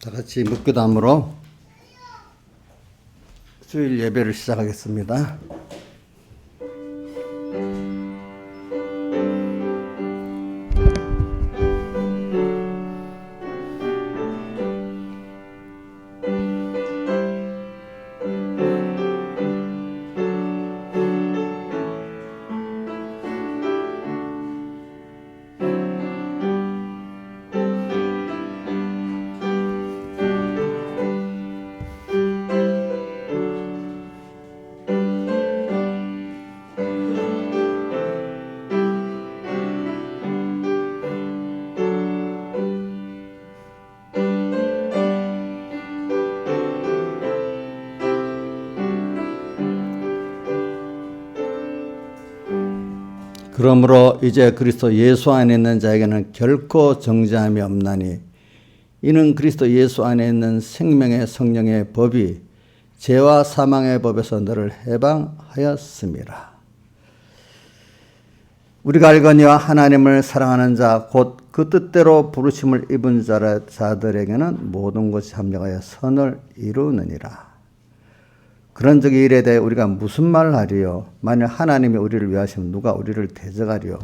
다 같이 묵기도함으로 주일 예배를 시작하겠습니다. 그러므로 이제 그리스도 예수 안에 있는 자에게는 결코 정죄함이 없나니 이는 그리스도 예수 안에 있는 생명의 성령의 법이 죄와 사망의 법에서 너를 해방하였습니다. 우리가 알거니와 하나님을 사랑하는 자 곧 그 뜻대로 부르심을 입은 자들에게는 모든 것이 합력하여 선을 이루느니라. 그런 적이 일에 대해 우리가 무슨 말을 하리요? 만일 하나님이 우리를 위하시면 누가 우리를 대적하리요?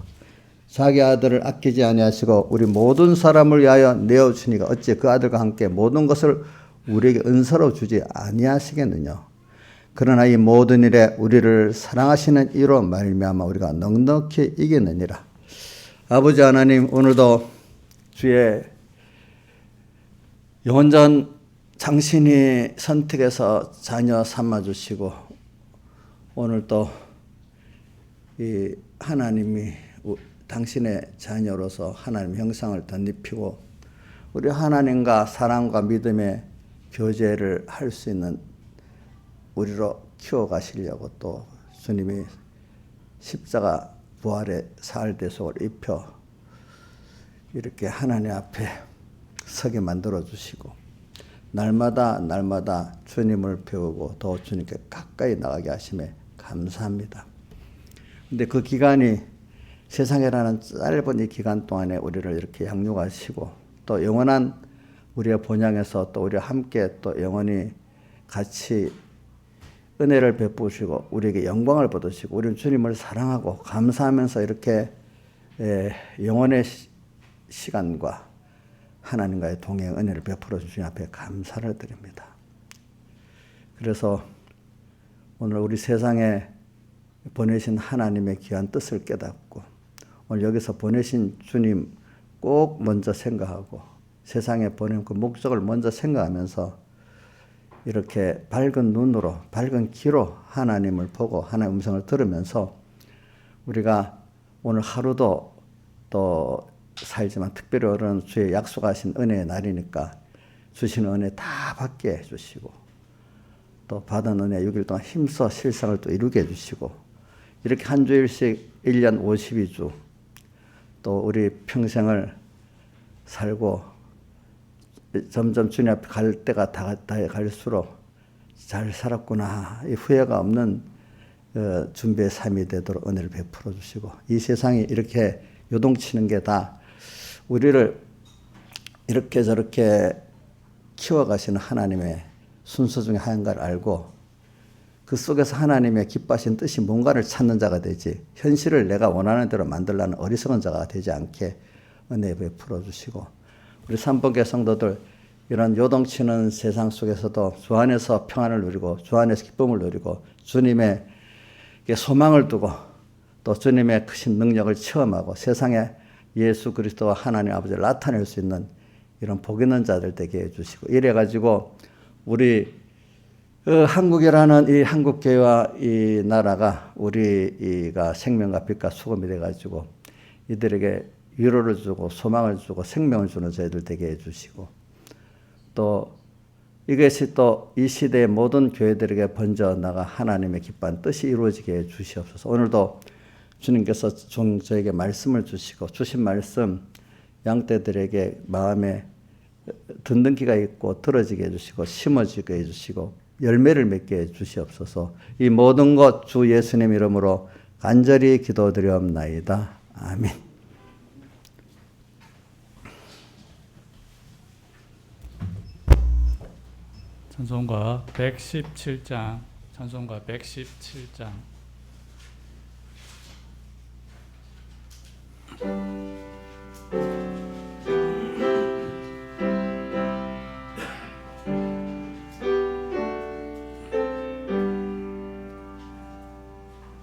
자기 아들을 아끼지 아니하시고 우리 모든 사람을 위하여 내어주니까 어찌 그 아들과 함께 모든 것을 우리에게 은사로 주지 아니하시겠느냐? 그러나 이 모든 일에 우리를 사랑하시는 이로 말미암아 우리가 넉넉히 이기느니라. 아버지 하나님, 오늘도 주의 영원전 당신이 선택해서 자녀 삼아주시고 오늘 또 이 하나님이 당신의 자녀로서 하나님 형상을 덧입히고 우리 하나님과 사랑과 믿음의 교제를 할 수 있는 우리로 키워가시려고 또 주님이 십자가 부활의 사흘대속을 입혀 이렇게 하나님 앞에 서게 만들어주시고 날마다 주님을 배우고 더 주님께 가까이 나가게 하심에 감사합니다. 근데 그 기간이 세상이라는 짧은 이 기간 동안에 우리를 이렇게 양육하시고 또 영원한 우리의 본향에서 또 우리와 함께 또 영원히 같이 은혜를 베푸시고 우리에게 영광을 받으시고 우리는 주님을 사랑하고 감사하면서 이렇게 영원의 시간과 하나님과의 동행 은혜를 베풀어 주신 앞에 감사를 드립니다. 그래서 오늘 우리 세상에 보내신 하나님의 귀한 뜻을 깨닫고 오늘 여기서 보내신 주님 꼭 먼저 생각하고 세상에 보낸 그 목적을 먼저 생각하면서 이렇게 밝은 눈으로 밝은 귀로 하나님을 보고 하나님의 음성을 들으면서 우리가 오늘 하루도 또 살지만 특별히 오늘은 주의 약속하신 은혜의 날이니까 주시는 은혜 다 받게 해주시고 또 받은 은혜 6일 동안 힘써 실상을 또 이루게 해주시고 이렇게 한 주일씩 1년 52주 또 우리 평생을 살고 점점 주님 앞에 갈 때가 다 갈수록 잘 살았구나 이 후회가 없는 준비의 삶이 되도록 은혜를 베풀어 주시고 이 세상이 이렇게 요동치는 게 다 우리를 이렇게 저렇게 키워가시는 하나님의 순서 중에 하나인가를 알고 그 속에서 하나님의 기뻐하신 뜻이 뭔가를 찾는 자가 되지 현실을 내가 원하는 대로 만들라는 어리석은 자가 되지 않게 은혜 베풀어 주시고 우리 삼복의 성도들 이런 요동치는 세상 속에서도 주 안에서 평안을 누리고 주 안에서 기쁨을 누리고 주님의 소망을 두고 또 주님의 크신 능력을 체험하고 세상에 예수 그리스도와 하나님 아버지를 나타낼 수 있는 이런 복 있는 자들 되게 해주시고 이래가지고 우리 한국이라는 이 한국교회와 이 나라가 우리가 생명과 빛과 수금이 돼가지고 이들에게 위로를 주고 소망을 주고 생명을 주는 저희들 되게 해주시고 또 이것이 또 이 시대의 모든 교회들에게 번져나가 하나님의 기뻐한 뜻이 이루어지게 해 주시옵소서. 오늘도 주님께서 저에게 말씀을 주시고 주신 말씀 양떼들에게 마음에 듣는 귀가 있고 들어지게 해주시고 심어지게 해주시고 열매를 맺게 해주시옵소서. 이 모든 것 주 예수님 이름으로 간절히 기도드리옵나이다. 아멘. 찬송가 117장, 찬송가 117장.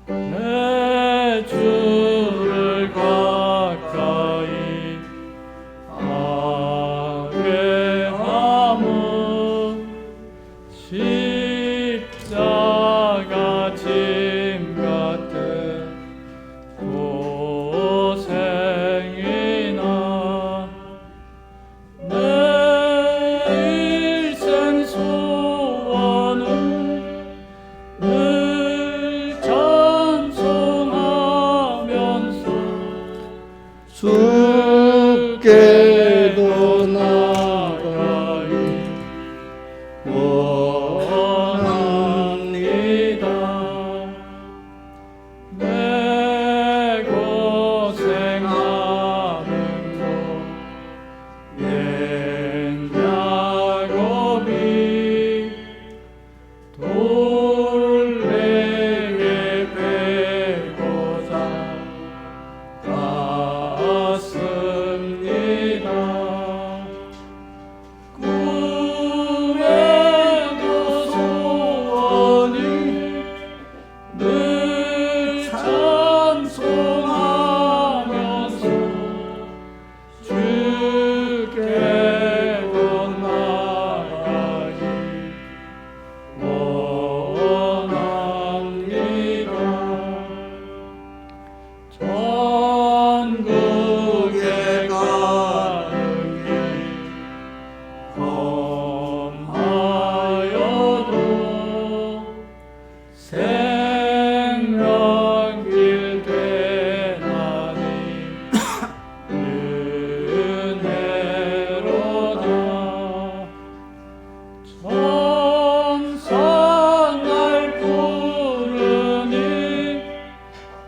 내 주를 가까이 하게 함은 십자가 짐 같은 고생이나 내 일생 소원은 늘 찬송하면서 주께도 나가기 원합니다. 내 고생하는 것 옛 야곱이 돌 내게 베고자 갔습니다. 꿈에도 소원이 늘 찬송하면서 주께로 나가기 원합니다. 천국에 가는 길 험하여도 생명길 되나니 은혜로다. 천사 날 부르니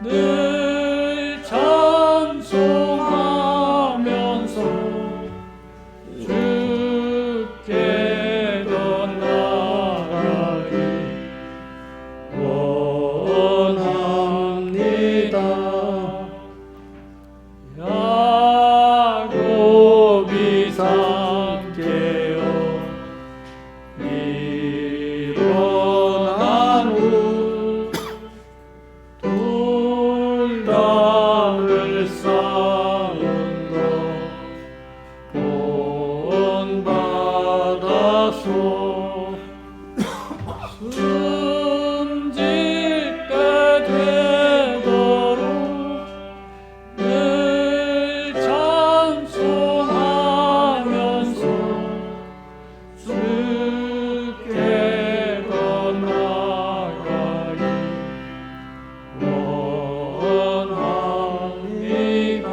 늘 찬송하면서 주께로 나가기 원합니다. 야곱이 삼켜요 일어난 후 돌담을 쌓은 것 본받아서 숨질 때 되도록 늘 찬송하면서 주께로 나가기 원합니다.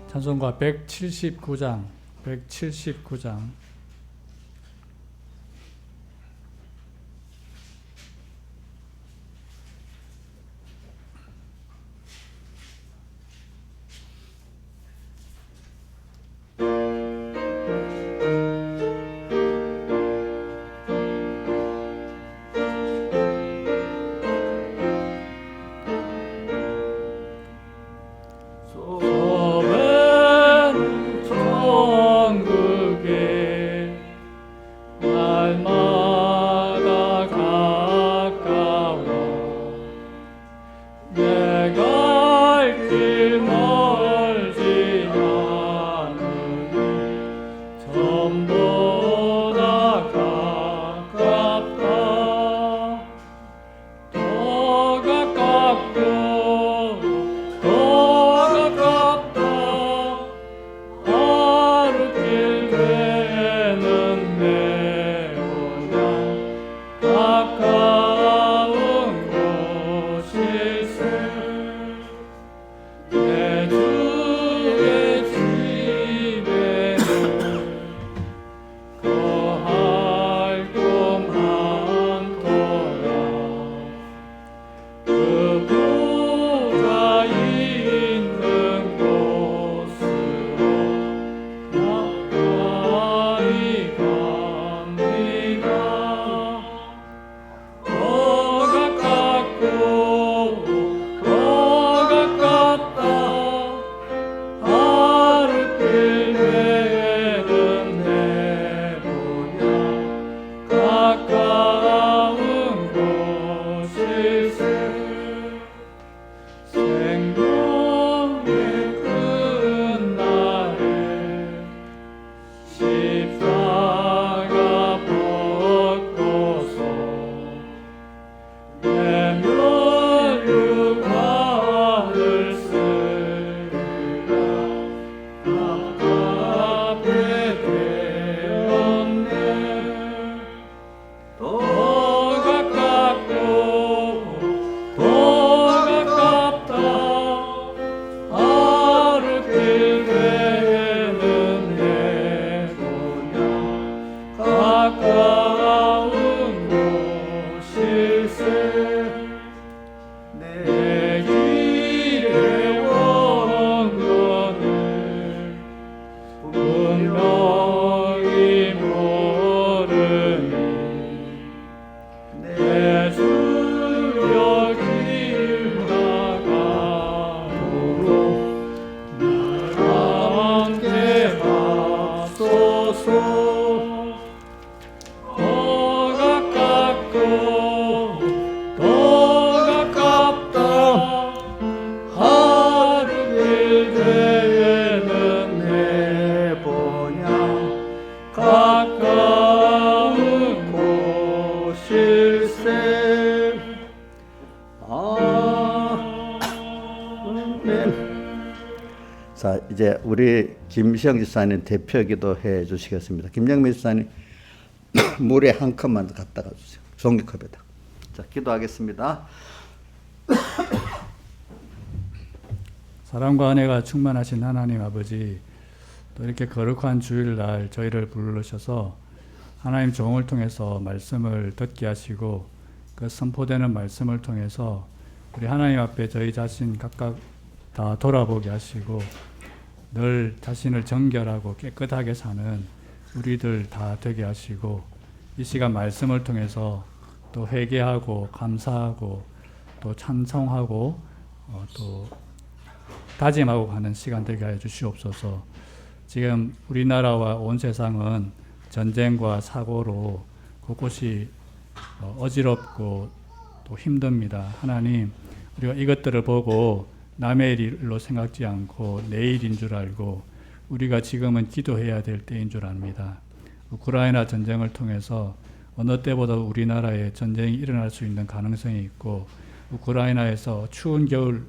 찬송가 179장, 179장. 소매는 천국에 자, 이제 우리 김시영 집사님 대표 기도해 주시겠습니다. 김영민 집사님 물에 한 컵만 갖다가 주세요. 종이컵에다. 자, 기도하겠습니다. 사랑과 은혜가 충만하신 하나님 아버지, 또 이렇게 거룩한 주일날 저희를 부르셔서 하나님 종을 통해서 말씀을 듣게 하시고 그 선포되는 말씀을 통해서 우리 하나님 앞에 저희 자신 각각 다 돌아보게 하시고 늘 자신을 정결하고 깨끗하게 사는 우리들 다 되게 하시고 이 시간 말씀을 통해서 또 회개하고 감사하고 또 찬송하고 또 다짐하고 가는 시간 되게 하여 주시옵소서. 지금 우리나라와 온 세상은 전쟁과 사고로 곳곳이 어지럽고 또 힘듭니다. 하나님, 우리가 이것들을 보고 남의 일로 생각지 않고 내 일인 줄 알고 우리가 지금은 기도해야 될 때인 줄 압니다. 우크라이나 전쟁을 통해서 어느 때보다 우리나라에 전쟁이 일어날 수 있는 가능성이 있고 우크라이나에서 추운 겨울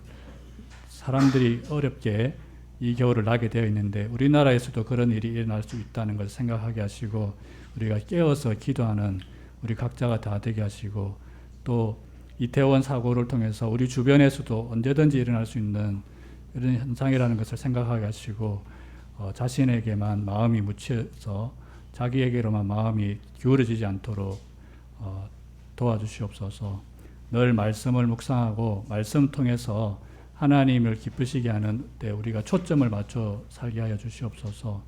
사람들이 어렵게 이 겨울을 나게 되어 있는데 우리나라에서도 그런 일이 일어날 수 있다는 것을 생각하게 하시고 우리가 깨어서 기도하는 우리 각자가 다 되게 하시고 또 이태원 사고를 통해서 우리 주변에서도 언제든지 일어날 수 있는 이런 현상이라는 것을 생각하게 하시고 자신에게만 마음이 묻혀서 자기에게로만 마음이 기울어지지 않도록 도와주시옵소서. 늘 말씀을 묵상하고 말씀 통해서 하나님을 기쁘시게 하는 때 우리가 초점을 맞춰 살게 하여 주시옵소서.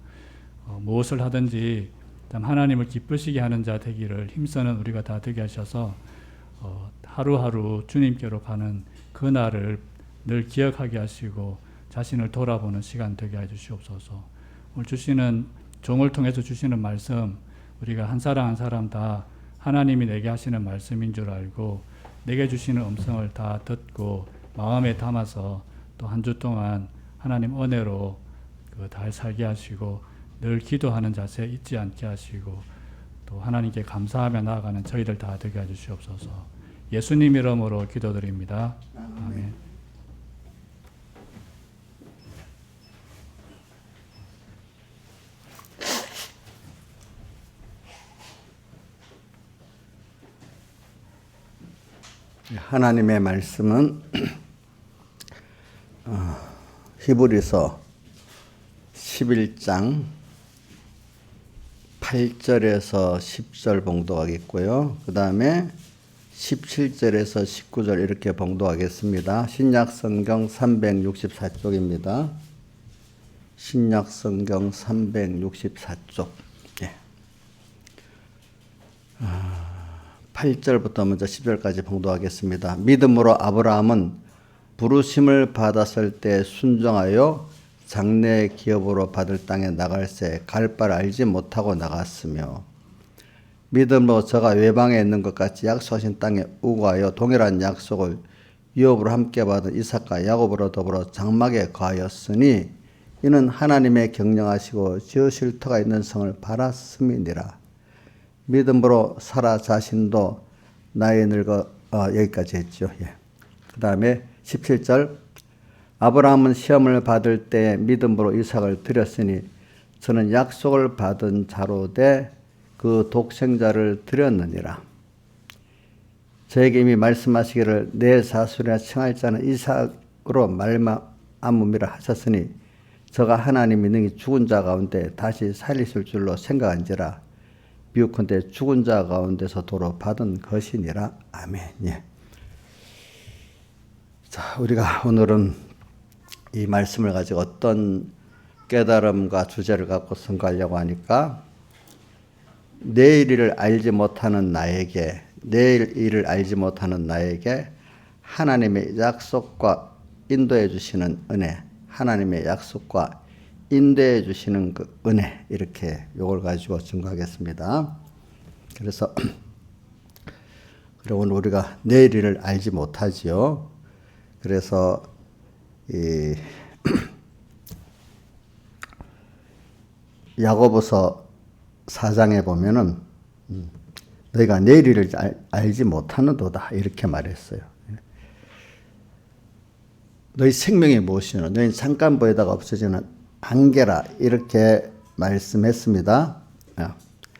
무엇을 하든지 하나님을 기쁘시게 하는 자 되기를 힘쓰는 우리가 다 되게 하셔서 하루하루 주님께로 가는 그 날을 늘 기억하게 하시고 자신을 돌아보는 시간 되게 해 주시옵소서. 오늘 주시는 종을 통해서 주시는 말씀 우리가 한 사람 한 사람 다 하나님이 내게 하시는 말씀인 줄 알고 내게 주시는 음성을 다 듣고 마음에 담아서 또 한 주 동안 하나님 은혜로 잘 살게 하시고 늘 기도하는 자세 잊지 않게 하시고 또 하나님께 감사하며 나아가는 저희들 다 되게 해주시옵소서. 예수님 이름으로 기도드립니다. 아멘. 하나님의 말씀은 히브리서 11장 8절에서 10절 봉독하겠고요. 그 다음에 17절에서 19절 이렇게 봉독하겠습니다. 신약성경 364쪽입니다. 신약성경 364쪽. 예. 8절부터 먼저 10절까지 봉독하겠습니다. 믿음으로 아브라함은 부르심을 받았을 때 순종하여 장래 기업으로 받을 땅에 나갈새 갈 바를 알지 못하고 나갔으며 믿음으로 저가 외방에 있는 것 같이 약속하신 땅에 우거하여 동일한 약속을 유업으로 함께 받은 이삭과 야곱으로 더불어 장막에 거하였으니 이는 하나님의 경영하시고 지으실 터가 있는 성을 바랐음이니라. 믿음으로 사라 자신도 나이 늙어 여기까지 했죠. 예. 그 다음에 17절 아브라함은 시험을 받을 때 믿음으로 이삭을 드렸으니 저는 약속을 받은 자로 돼 그 독생자를 드렸느니라. 저에게 이미 말씀하시기를 내 사술이나 칭할 자는 이삭으로 말미암음이라 하셨으니 저가 하나님이 능히 죽은 자 가운데 다시 살리실 줄로 생각한지라. 비유컨대 죽은 자 가운데서 도로 받은 것이니라. 아멘. 예. 자, 우리가 오늘은 이 말씀을 가지고 어떤 깨달음과 주제를 갖고 선거하려고 하니까 내일 일을 알지 못하는 나에게 하나님의 약속과 인도해 주시는 은혜, 하나님의 약속과 인도해 주시는 그 은혜, 이렇게 요걸 가지고 증거하겠습니다. 그래서 오늘 우리가 내일 일을 알지 못하지요. 그래서 이 야고보서 4장에 보면은 너희가 내일 일을 알지 못하는도다 이렇게 말했어요. 너희 생명이 무엇이냐? 너희 잠깐 보이다가 없어지는 안개라 이렇게 말씀했습니다.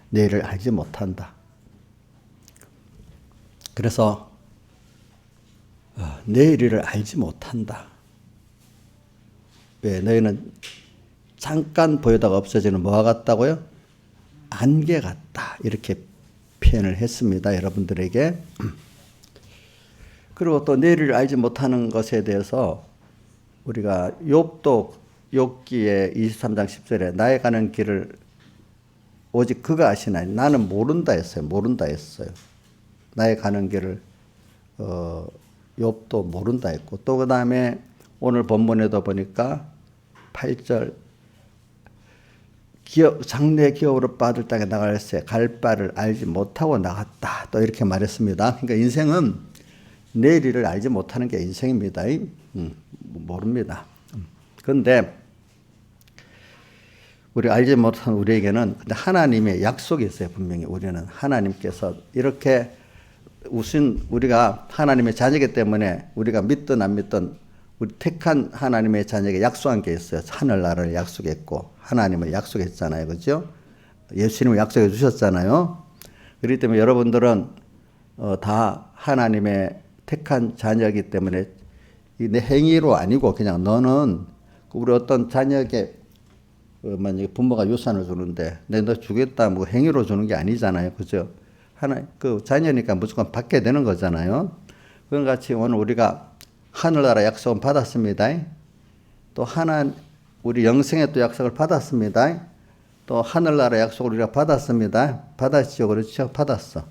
내일을 알지 못한다. 그래서 내일을 알지 못한다. 왜? 너희는 잠깐 보이다가 없어지는 뭐와 같다고요? 안개 같다. 이렇게 표현을 했습니다. 여러분들에게. 그리고 또 내일을 알지 못하는 것에 대해서 우리가 욥도 욥기의 23장 10절에 나의 가는 길을 오직 그가 아시나니 나는 모른다 했어요. 모른다 했어요. 나의 가는 길을 욥도 모른다 했고 또 그 다음에 오늘 본문에도 보니까 8절 장래 기업으로 빠질 땅에 나갈새 갈 바를 알지 못하고 나갔다. 또 이렇게 말했습니다. 그러니까 인생은 내일 일을 알지 못하는 게 인생입니다. 모릅니다. 그런데 우리 알지 못한 우리에게는 근데 하나님의 약속이 있어요. 분명히 우리는 하나님께서 이렇게 우리가 하나님의 자녀이기 때문에 우리가 믿든 안 믿든 우리 택한 하나님의 자녀에게 약속한 게 있어요. 하늘나라를 약속했고 하나님을 약속했잖아요. 그렇죠? 예수님을 약속해 주셨잖아요. 그렇기 때문에 여러분들은 다 하나님의 택한 자녀이기 때문에 내 행위로 아니고 그냥 너는 우리 어떤 자녀에게 만약에 부모가 유산을 주는데 너 주겠다 뭐 행위로 주는 게 아니잖아요. 그죠? 그 자녀니까 무조건 받게 되는 거잖아요. 그런 같이 오늘 우리가 하늘나라 약속은 받았습니다. 또 우리 영생의 또 약속을 받았습니다. 또 하늘나라 약속을 우리가 받았습니다. 받았죠. 그렇죠? 받았어.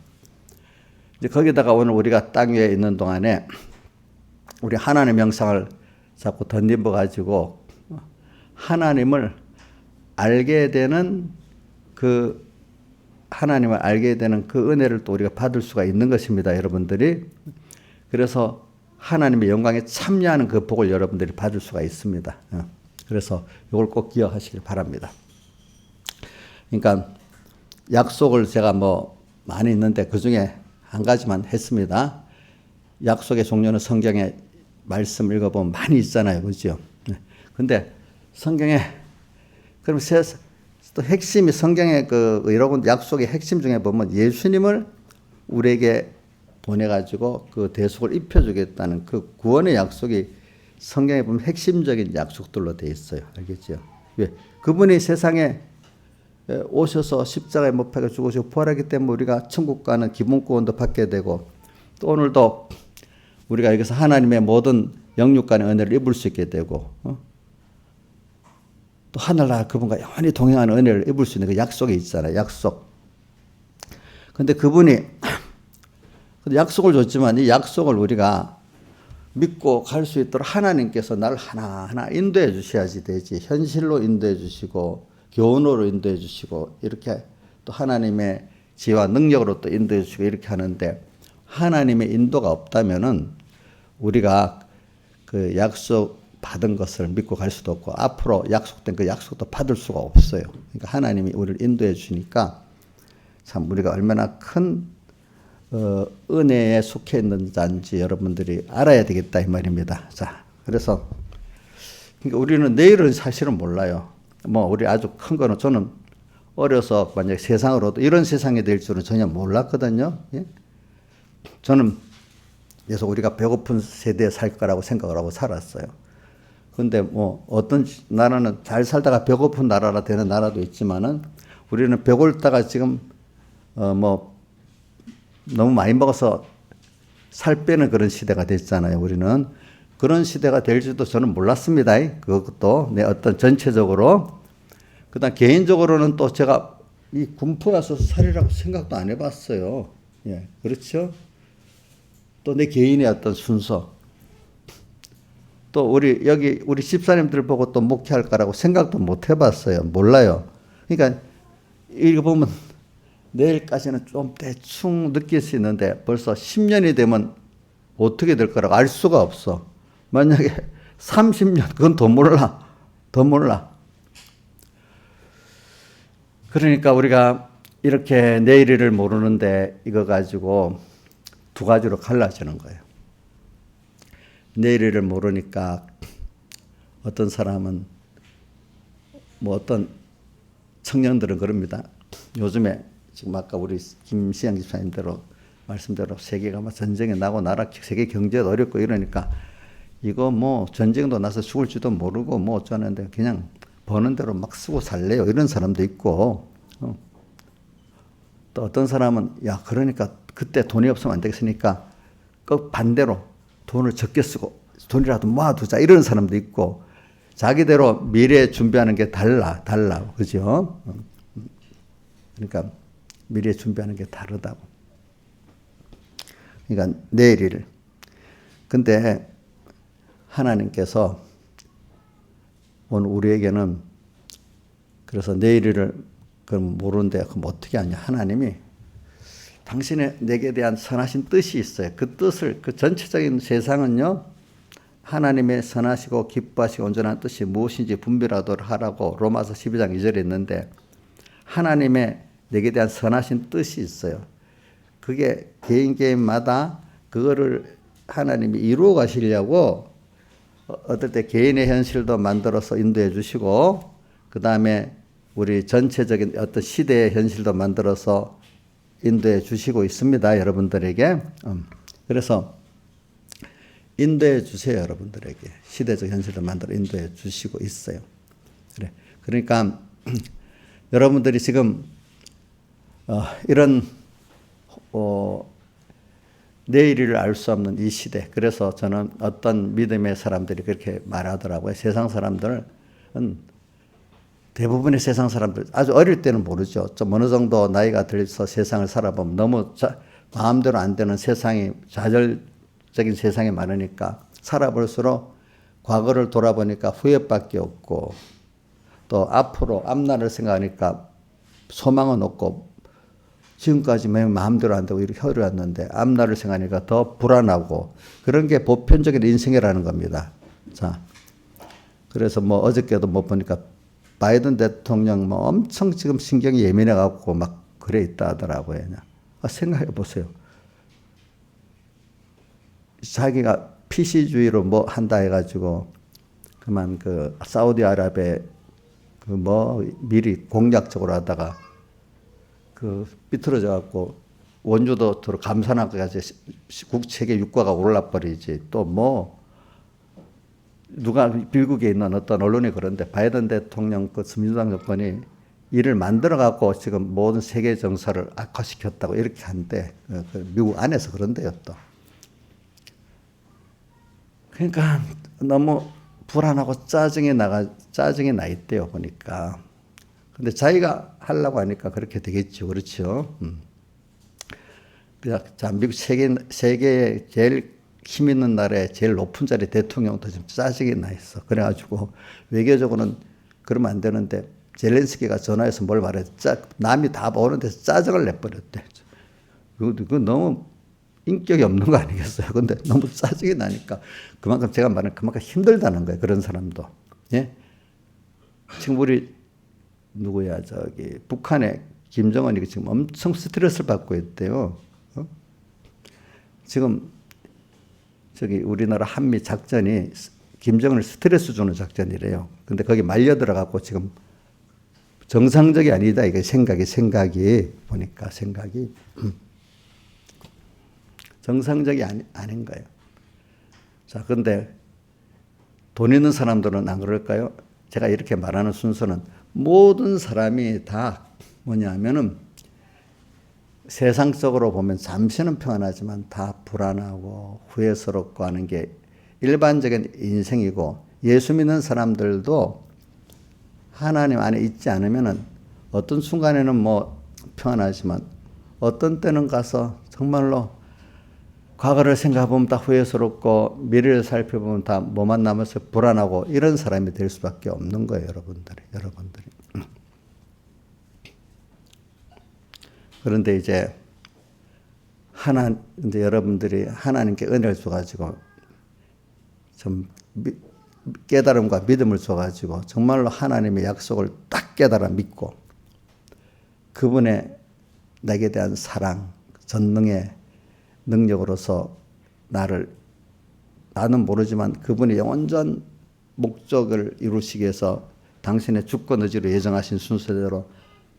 이제 거기다가 오늘 우리가 땅 위에 있는 동안에 우리 하나님의 명상을 자꾸 덧입어 가지고 하나님을 알게 되는 하나님을 알게 되는 그 은혜를 또 우리가 받을 수가 있는 것입니다. 여러분들이. 그래서 하나님의 영광에 참여하는 그 복을 여러분들이 받을 수가 있습니다. 그래서 이걸 꼭 기억하시길 바랍니다. 그러니까 약속을 제가 많이 있는데 그중에 한 가지만 했습니다. 약속의 종류는 성경에 말씀 읽어보면 많이 있잖아요. 그죠? 근데 성경에 그럼 또 핵심이 성경의 여러분 약속의 핵심 중에 보면 예수님을 우리에게 보내가지고 그 대속을 입혀주겠다는 그 구원의 약속이 성경에 보면 핵심적인 약속들로 되어 있어요. 알겠죠? 왜? 그분이 세상에 오셔서 십자가에 못 박혀 죽으시고 부활하기 때문에 우리가 천국 가는 기본구원도 받게 되고 또 오늘도 우리가 여기서 하나님의 모든 영육간의 은혜를 입을 수 있게 되고 또 하늘나라 그분과 영원히 동행하는 은혜를 입을 수 있는 그 약속이 있잖아요. 약속. 근데 그분이 약속을 줬지만 이 약속을 우리가 믿고 갈 수 있도록 하나님께서 나를 하나하나 인도해 주셔야지 되지. 현실로 인도해 주시고 교훈으로 인도해 주시고 이렇게 또 하나님의 지혜와 능력으로 또 인도해 주시고 이렇게 하는데 하나님의 인도가 없다면은 우리가 그 약속 받은 것을 믿고 갈 수도 없고 앞으로 약속된 그 약속도 받을 수가 없어요. 그러니까 하나님이 우리를 인도해 주니까 참 우리가 얼마나 큰 은혜에 속해 있는 자인지 여러분들이 알아야 되겠다 이 말입니다. 자, 그래서 그러니까 우리는 내일은 사실은 몰라요. 우리 아주 큰 거는 저는 어려서 만약 세상으로도 이런 세상이 될 줄은 전혀 몰랐거든요. 예? 저는 계속 우리가 배고픈 세대에 살 거라고 생각을 하고 살았어요. 근데 어떤 나라는 잘 살다가 배고픈 나라라 되는 나라도 있지만은 우리는 배고프다가 지금 너무 많이 먹어서 살 빼는 그런 시대가 됐잖아요. 우리는 그런 시대가 될지도 저는 몰랐습니다. 그것도 내 어떤 전체적으로 그다음 개인적으로는 또 제가 이 군포에 와서 살이라고 생각도 안 해봤어요. 예, 그렇죠? 또 내 개인의 어떤 순서. 또 우리 집사님들 보고 또 목회할 거라고 생각도 못 해봤어요. 몰라요. 그러니까 이거 보면 내일까지는 좀 대충 느낄 수 있는데 벌써 10년이 되면 어떻게 될 거라고 알 수가 없어. 만약에 30년 그건 더 몰라. 더 몰라. 그러니까 우리가 이렇게 내일을 모르는데 이거 가지고 두 가지로 갈라지는 거예요. 내일을 모르니까 어떤 사람은 뭐 어떤 청년들은 그럽니다. 요즘에 지금 아까 우리 김시영 집사님대로 말씀대로 세계가 막 전쟁이 나고 나라 세계 경제도 어렵고 이러니까 이거 뭐 전쟁도 나서 죽을지도 모르고 뭐 어쩌는데 그냥 버는 대로 막 쓰고 살래요. 이런 사람도 있고 또 어떤 사람은 야 그러니까 그때 돈이 없으면 안 되겠으니까 꼭 반대로 돈을 적게 쓰고 돈이라도 모아두자 이런 사람도 있고 자기대로 미래 준비하는 게 달라 그죠? 그러니까 미래 준비하는 게 다르다고. 그러니까 내일을. 근데 하나님께서 오늘 우리에게는 그래서 내일을 그럼 모르는데 그럼 어떻게 하냐? 하나님이 당신의 내게 대한 선하신 뜻이 있어요. 그 뜻을 그 전체적인 세상은요. 하나님의 선하시고 기뻐하시고 온전한 뜻이 무엇인지 분별하도록 하라고 로마서 12장 2절에 있는데 하나님의 내게 대한 선하신 뜻이 있어요. 그게 개인마다 그거를 하나님이 이루어 가시려고 어떨 때 개인의 현실도 만들어서 인도해 주시고 그 다음에 우리 전체적인 어떤 시대의 현실도 만들어서 인도해 주시고 있습니다. 여러분들에게. 그래서 인도해 주세요. 여러분들에게. 시대적 현실도 만들어 인도해 주시고 있어요. 그래. 그러니까 여러분들이 지금 이런 내일을 알 수 없는 이 시대. 그래서 저는 어떤 믿음의 사람들이 그렇게 말하더라고요. 세상 사람들은 대부분의 세상 사람들 아주 어릴 때는 모르죠. 좀 어느 정도 나이가 들어서 세상을 살아보면 너무 마음대로 안 되는 세상이 좌절적인 세상이 많으니까 살아볼수록 과거를 돌아보니까 후회밖에 없고 또 앞으로 앞날을 생각하니까 소망은 없고 지금까지 마음대로 안 되고 이렇게 어려웠는데 앞날을 생각하니까 더 불안하고 그런 게 보편적인 인생이라는 겁니다. 자, 그래서 뭐 어저께도 못 보니까 바이든 대통령 뭐 엄청 지금 신경이 예민해 갖고 막 그래 있다 하더라고요. 생각해 보세요. 자기가 PC주의로 뭐 한다 해가지고 그만 그 사우디아라비아 그 뭐 미리 공략적으로 하다가 그 삐뚤어져 갖고 원주도 들어 감산하까지 세계 유가가 올라버리지 또 뭐 누가 미국에 있는 어떤 언론이 그런데 바이든 대통령 그 민주당 정권이 이를 만들어 갖고 지금 모든 세계 정서를 악화시켰다고 이렇게 한대. 미국 안에서 그런데요 또. 그러니까 너무 불안하고 짜증이 나 있대요 보니까. 근데 자기가 하려고 하니까 그렇게 되겠죠, 그렇죠? 자, 미국 세계에 제일 힘 있는 나라에 제일 높은 자리 대통령도 지금 짜증이 나 있어. 그래가지고 외교적으로는 그러면 안 되는데 젤렌스키가 전화해서 뭘 말해? 남이 다 보는 데서 짜증을 내버렸대. 그거 너무 인격이 없는 거 아니겠어요? 근데 너무 짜증이 나니까 그만큼 제가 말하는 그만큼 힘들다는 거예요. 그런 사람도. 예? 지금 우리 누구야 저기 북한의 김정은이 지금 엄청 스트레스를 받고 있대요. 지금 저기 우리나라 한미 작전이 김정은을 스트레스 주는 작전이래요. 근데 거기 말려 들어가고 지금 정상적이 아니다. 이게 생각이 보니까 생각이 정상적이 아닌 거예요. 자, 근데 돈 있는 사람들은 안 그럴까요? 제가 이렇게 말하는 순서는 모든 사람이 다 뭐냐면은 세상적으로 보면 잠시는 평안하지만 다 불안하고 후회스럽고 하는 게 일반적인 인생이고 예수 믿는 사람들도 하나님 안에 있지 않으면은 어떤 순간에는 뭐 평안하지만 어떤 때는 가서 정말로 과거를 생각해보면 다 후회스럽고 미래를 살펴보면 다 뭐만 남아서 불안하고 이런 사람이 될 수밖에 없는 거예요, 여러분들이. 그런데 이제 이제 여러분들이 하나님께 은혜를 줘가지고 좀 깨달음과 믿음을 줘가지고 정말로 하나님의 약속을 딱 깨달아 믿고 그분의 내게 대한 사랑, 전능의 능력으로서 나는 모르지만 그분이 목적을 이루시기 위해서 당신의 주권 의지로 예정하신 순서대로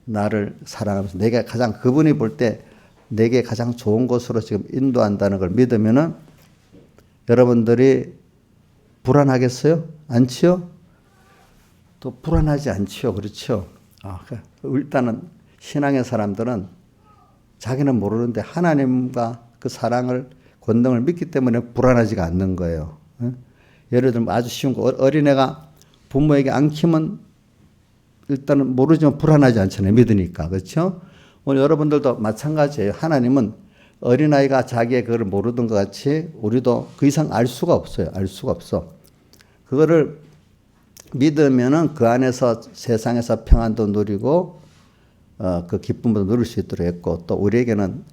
나를 사랑하면서 내게 가장 그분이 볼 때 내게 가장 좋은 곳으로 지금 인도한다는 걸 믿으면은 여러분들이 불안하겠어요? 않지요? 또 불안하지 않지요? 그렇죠? 일단은 신앙의 사람들은 자기는 모르는데 하나님과 그 사랑을 권능을 믿기 때문에 불안하지가 않는 거예요. 예를 들면 아주 쉬운 거 어린애가 부모에게 안기면 일단은 모르지만 불안하지 않잖아요. 믿으니까. 그렇죠? 오늘 여러분들도 마찬가지예요. 하나님은 어린아이가 자기의 그걸 모르던 것 같이 우리도 그 이상 알 수가 없어요. 알 수가 없어. 그거를 믿으면은 그 안에서 세상에서 평안도 누리고 그 기쁨도 누릴 수 있도록 했고 또 우리에게는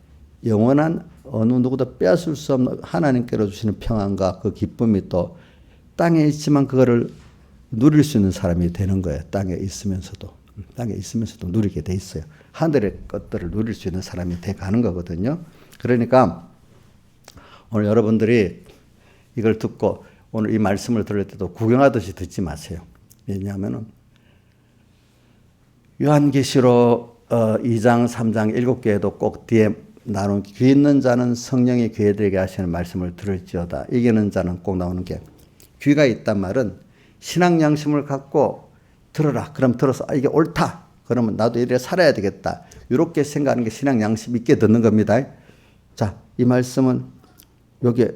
영원한 어느 누구도 빼앗을 수 없는 하나님께로 주시는 평안과 그 기쁨이 또 땅에 있지만 그거를 누릴 수 있는 사람이 되는 거예요. 땅에 있으면서도 누리게 돼 있어요. 하늘의 것들을 누릴 수 있는 사람이 돼 가는 거거든요. 그러니까 오늘 여러분들이 이걸 듣고 오늘 이 말씀을 들을 때도 구경하듯이 듣지 마세요. 왜냐하면은 요한계시록 2장, 3장 7개에도 꼭 뒤에 나눈 귀 있는 자는 성령이 귀에들에게 하시는 말씀을 들을지어다. 이기는 자는 꼭 나오는 게 귀가 있단 말은 신앙 양심을 갖고 들어라. 그럼 들어서 이게 옳다. 그러면 나도 이래 살아야 되겠다. 이렇게 생각하는 게 신앙 양심 있게 듣는 겁니다. 자, 이 말씀은 여기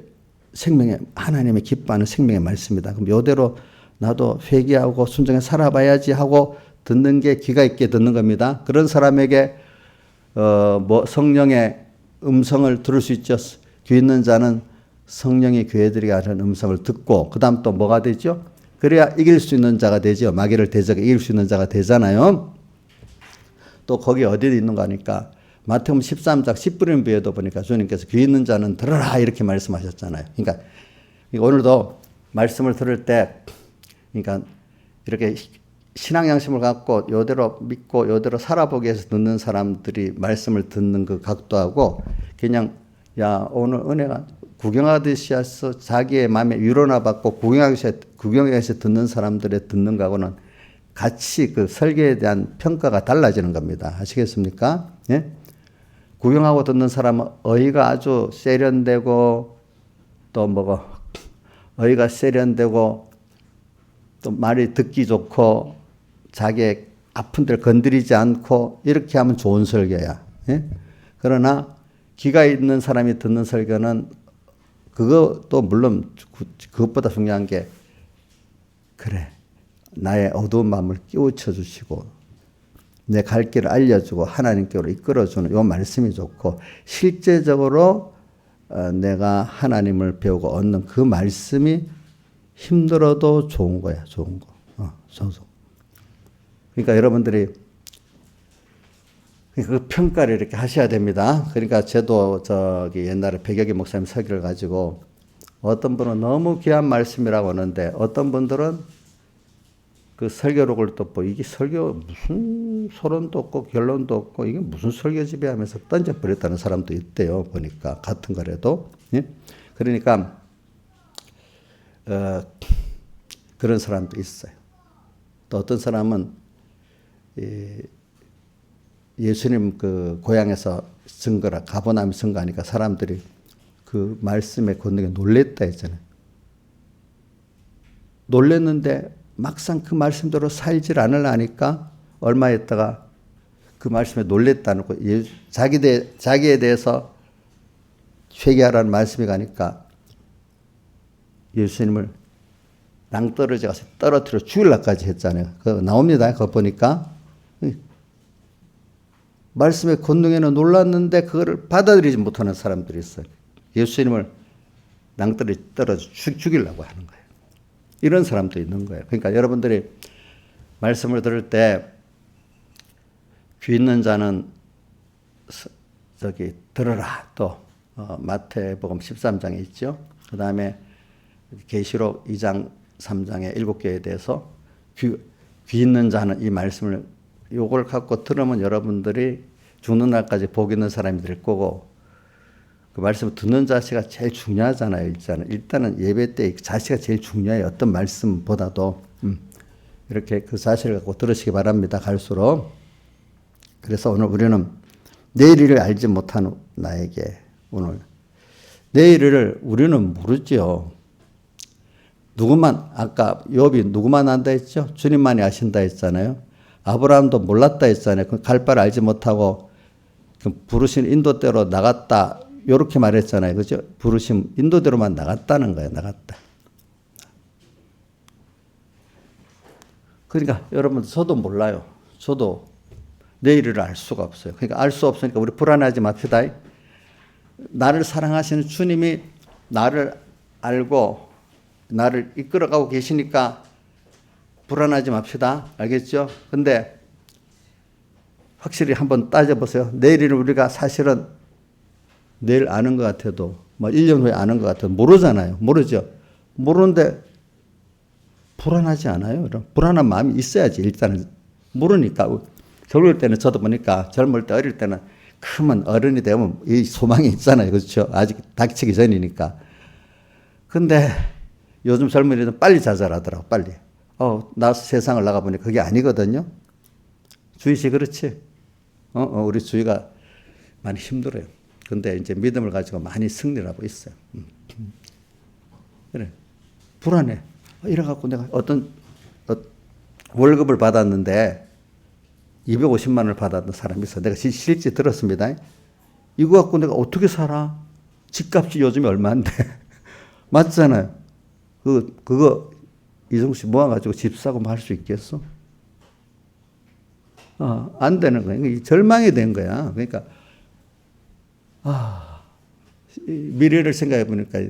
생명의 하나님의 기뻐하는 생명의 말씀이다. 그럼 이대로 나도 회개하고 순종해 살아봐야지 하고 듣는 게 귀가 있게 듣는 겁니다. 그런 사람에게 성령의 음성을 들을 수 있죠. 귀 있는 자는 성령이 교회들에게 하는 음성을 듣고 그다음 또 뭐가 되죠? 그래야 이길 수 있는 자가 되죠. 마귀를 대적해 이길 수 있는 자가 되잖아요. 또 거기 어디에 있는가 하니까 마태복음 13장 10분의 비에도 보니까 주님께서 귀 있는 자는 들어라 이렇게 말씀하셨잖아요. 그러니까 오늘도 말씀을 들을 때 그러니까 이렇게 신앙 양심을 갖고 요대로 믿고 요대로 살아보기 위해서 듣는 사람들이 말씀을 듣는 그 각도하고 그냥 야 오늘 은혜가 구경하듯이 해서 자기의 마음에 위로나 받고 구경해서 듣는 사람들의 듣는 거하고는 같이 그 설교에 대한 평가가 달라지는 겁니다. 아시겠습니까? 예? 구경하고 듣는 사람은 어이가 아주 세련되고 또 뭐고 어이가 세련되고 또 말이 듣기 좋고 자기의 아픈 데를 건드리지 않고 이렇게 하면 좋은 설교야. 예? 그러나 귀가 있는 사람이 듣는 설교는 그것도 물론 그것보다 중요한 게 그래 나의 어두운 마음을 깨우쳐 주시고 내 갈 길을 알려주고 하나님께로 이끌어주는 이 말씀이 좋고 실제적으로 내가 하나님을 배우고 얻는 그 말씀이 힘들어도 좋은 거야. 좋은 거. 그러니까 여러분들이 그 평가를 이렇게 하셔야 됩니다. 그러니까 저도 옛날에 백여기 목사님 설교를 가지고 어떤 분은 너무 귀한 말씀이라고 하는데 어떤 분들은 그 설교록을 또 이게 설교 무슨 소론도 없고 결론도 없고 이게 무슨 설교집이 하면서 던져버렸다는 사람도 있대요. 보니까 같은 거라도. 예? 그러니까 그런 사람도 있어요. 또 어떤 사람은 예수님 그 고향에서 증거라 가버나움이 증거하니까 사람들이 그 말씀의 권능에 놀랬다 했잖아요. 놀랬는데 막상 그 말씀대로 살질 않으려니까 얼마 있다가 그 말씀에 놀랬다는 거 자기에 대해서 회개하라는 말씀이 가니까 예수님을 낭떠러지 가서 떨어뜨려 죽일라까지 했잖아요. 그거 나옵니다. 그거 보니까. 말씀의 권능에는 놀랐는데 그거를 받아들이지 못하는 사람들이 있어요. 예수님을 낭떠러지 떨어져 죽이려고 하는 거예요. 이런 사람도 있는 거예요. 그러니까 여러분들이 말씀을 들을 때 귀 있는 자는 들으라. 또 마태복음 13장에 있죠. 그 다음에 계시록 2장 3장의 7개에 대해서 귀 있는 자는 이 말씀을 요걸 갖고 들으면 여러분들이 죽는 날까지 복 있는 사람이 될 거고 그 말씀을 듣는 자세가 제일 중요하잖아요. 일단은 예배 때 자세가 제일 중요해요. 어떤 말씀보다도. 이렇게 그 사실을 갖고 들으시기 바랍니다. 갈수록. 그래서 오늘 우리는 내일을 알지 못하는 나에게 오늘 내일을 우리는 모르죠. 누구만 아까 욥이 누구만 안다 했죠? 주님만이 아신다 했잖아요. 아브라함도 몰랐다 했잖아요. 그 갈 바를 알지 못하고 그 부르신 인도대로 나갔다 이렇게 말했잖아요. 그죠? 부르심 인도대로만 나갔다는 거예요. 나갔다. 그러니까 여러분 저도 몰라요. 저도 내일을 알 수가 없어요. 그러니까 알 수 없으니까 우리 불안하지 맙시다. 나를 사랑하시는 주님이 나를 알고 나를 이끌어가고 계시니까 불안하지 맙시다. 알겠죠? 근데 확실히 한번 따져보세요. 내일을 우리가 사실은 내일 아는 것 같아도 뭐 1년 후에 아는 것 같아도 모르잖아요. 모르죠? 모르는데 불안하지 않아요? 불안한 마음이 있어야지. 일단은 모르니까. 젊을 때는 저도 보니까 젊을 때 어릴 때는 크면 어른이 되면 이 소망이 있잖아요. 그렇죠? 아직 닥치기 전이니까. 근데 요즘 젊은이들은 빨리 좌절하더라고. 빨리. 나 세상을 나가보니 그게 아니거든요. 주희 씨 그렇지? 우리 주희가 많이 힘들어요. 근데 이제 믿음을 가지고 많이 승리를 하고 있어요. 그래. 불안해. 이래갖고 내가 어떤 월급을 받았는데 250만 원을 받았던 사람이 있어. 내가 실제 들었습니다. 이거 갖고 내가 어떻게 살아? 집값이 요즘에 얼마인데. 맞잖아요. 그거 이종수 씨 모아가지고 집 사고 뭐 할 수 있겠어? 안 되는 거야. 절망이 된 거야. 그러니까 미래를 생각해 보니까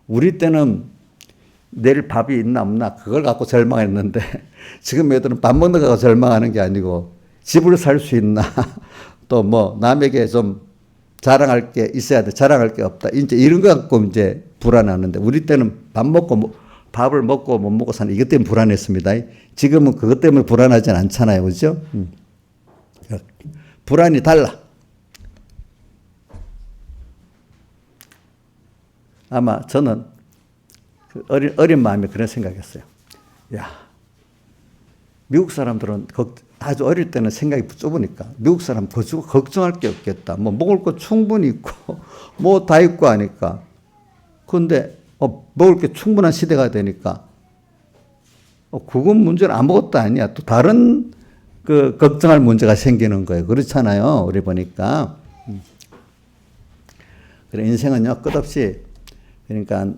우리 때는 내일 밥이 있나 없나 그걸 갖고 절망했는데 지금 애들은 밥 먹는 거 갖고 절망하는 게 아니고 집을 살 수 있나 또 뭐 남에게 좀 자랑할 게 있어야 돼. 자랑할 게 없다. 이제 이런 거 갖고 이제 불안하는데 우리 때는 밥을 먹고 못 먹고 사는 이것 때문에 불안했습니다. 지금은 그것 때문에 불안하진 않잖아요. 그렇죠? 불안이 달라. 아마 저는 그 어린 마음에 그런 생각했어요. 야, 미국 사람들은 아주 어릴 때는 생각이 좁으니까 미국 사람 걱정할 게 없겠다. 뭐 먹을 거 충분히 있고 뭐 다 있고 하니까. 그런데 먹을 게 충분한 시대가 되니까 그건 문제는 아무것도 아니야. 또 다른 그 걱정할 문제가 생기는 거예요. 그렇잖아요. 우리 보니까. 그래 인생은요 끝없이 그러니까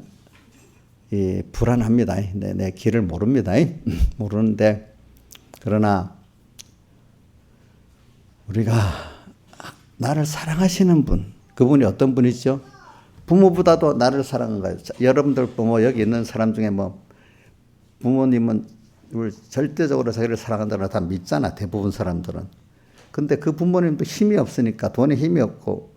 이 불안합니다. 내 길을 모릅니다. 모르는데 그러나 우리가 나를 사랑하시는 분, 그분이 어떤 분이죠? 부모보다도 나를 사랑한 거예요. 여러분들 부모 여기 있는 사람 중에 뭐 부모님은 절대적으로 자기를 사랑한다고 다 믿잖아. 대부분 사람들은. 근데 그 부모님도 힘이 없으니까 돈에 힘이 없고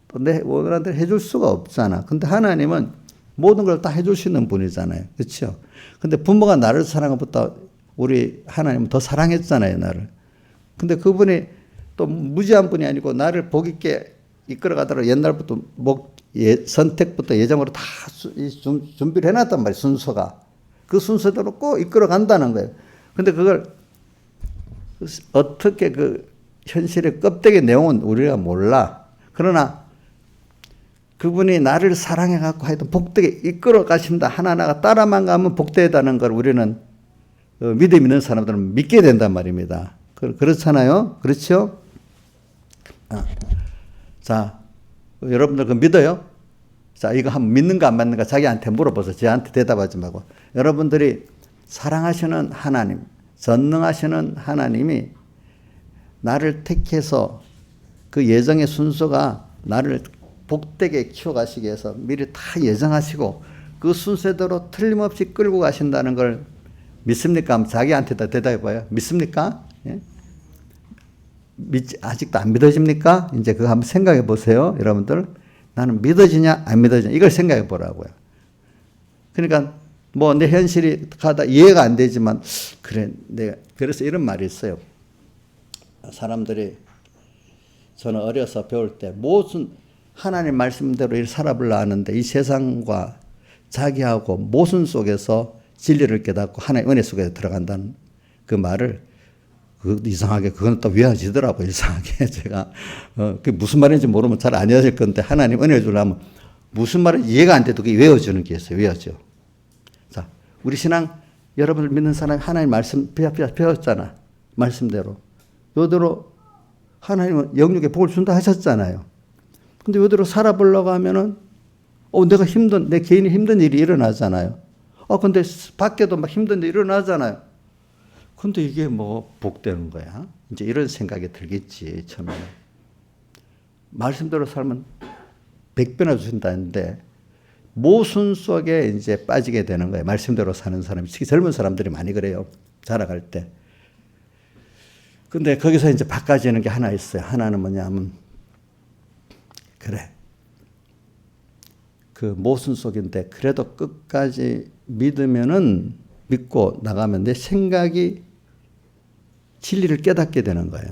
또 내 원하는 대로 해줄 수가 없잖아. 근데 하나님은 모든 걸 다 해줄 수 있는 분이잖아요. 그렇죠? 근데 부모가 나를 사랑한 것보다 우리 하나님은 더 사랑했잖아요. 나를. 근데 그분이 또 무지한 분이 아니고 나를 복 있게 이끌어가더라도 옛날부터 선택부터 예정으로 다 준비를 해놨단 말이에요. 순서가. 그 순서대로 꼭 이끌어간다는 거예요. 근데 그걸 어떻게 그 현실의 껍데기 내용은 우리가 몰라. 그러나 그분이 나를 사랑해갖고 하여튼 복되게 이끌어 가신다. 하나하나가 따라만 가면 복되다는 걸 우리는 믿음 있는 사람들은 믿게 된단 말입니다. 그렇잖아요. 그렇죠? 자, 여러분들 그 믿어요? 자, 이거 한번 믿는가 안 믿는가 자기한테 물어보세요. 저한테 대답하지 말고. 여러분들이 사랑하시는 하나님, 전능하시는 하나님이 나를 택해서 그 예정의 순서가 나를 복되게 키워가시기 위해서 미리 다 예정하시고 그 순서대로 틀림없이 끌고 가신다는 걸 믿습니까? 한번 자기한테 다 대답해봐요. 믿습니까? 예? 아직도 안 믿어집니까? 이제 그거 한번 생각해 보세요. 여러분들. 나는 믿어지냐, 안 믿어지냐. 이걸 생각해 보라고요. 그러니까 뭐 내 현실이 가다 이해가 안 되지만, 그래, 그래서 이런 말이 있어요. 사람들이 저는 어려서 배울 때 무슨 하나님 말씀대로 이 살아보려 하는데 이 세상과 자기하고 모순 속에서 진리를 깨닫고 하나님의 은혜 속에 들어간다는 그 말을 이상하게 그건 또 외워지더라고요. 이상하게 제가 그게 무슨 말인지 모르면 잘 안 외워질 건데 하나님 은혜 주려면 무슨 말인지 이해가 안 돼도 그게 외워지는 게 있어요. 외워져. 자, 우리 신앙 여러분을 믿는 사람이 하나님 말씀 배웠잖아. 말씀대로. 요대로 하나님은 영육에 복을 준다 하셨잖아요. 근데 요대로 살아보려고 하면은 내가 내 개인이 힘든 일이 일어나잖아요. 근데 밖에도 막 힘든 일이 일어나잖아요. 근데 이게 뭐 복되는 거야? 이제 이런 생각이 들겠지, 처음에. 말씀대로 살면 100배나 주신다는데, 모순 속에 이제 빠지게 되는 거예요. 말씀대로 사는 사람이. 특히 젊은 사람들이 많이 그래요. 자라갈 때. 근데 거기서 이제 바꿔지는 게 하나 있어요. 하나는 뭐냐면, 그래. 그 모순 속인데, 그래도 끝까지 믿고 나가면 내 생각이 진리를 깨닫게 되는 거예요.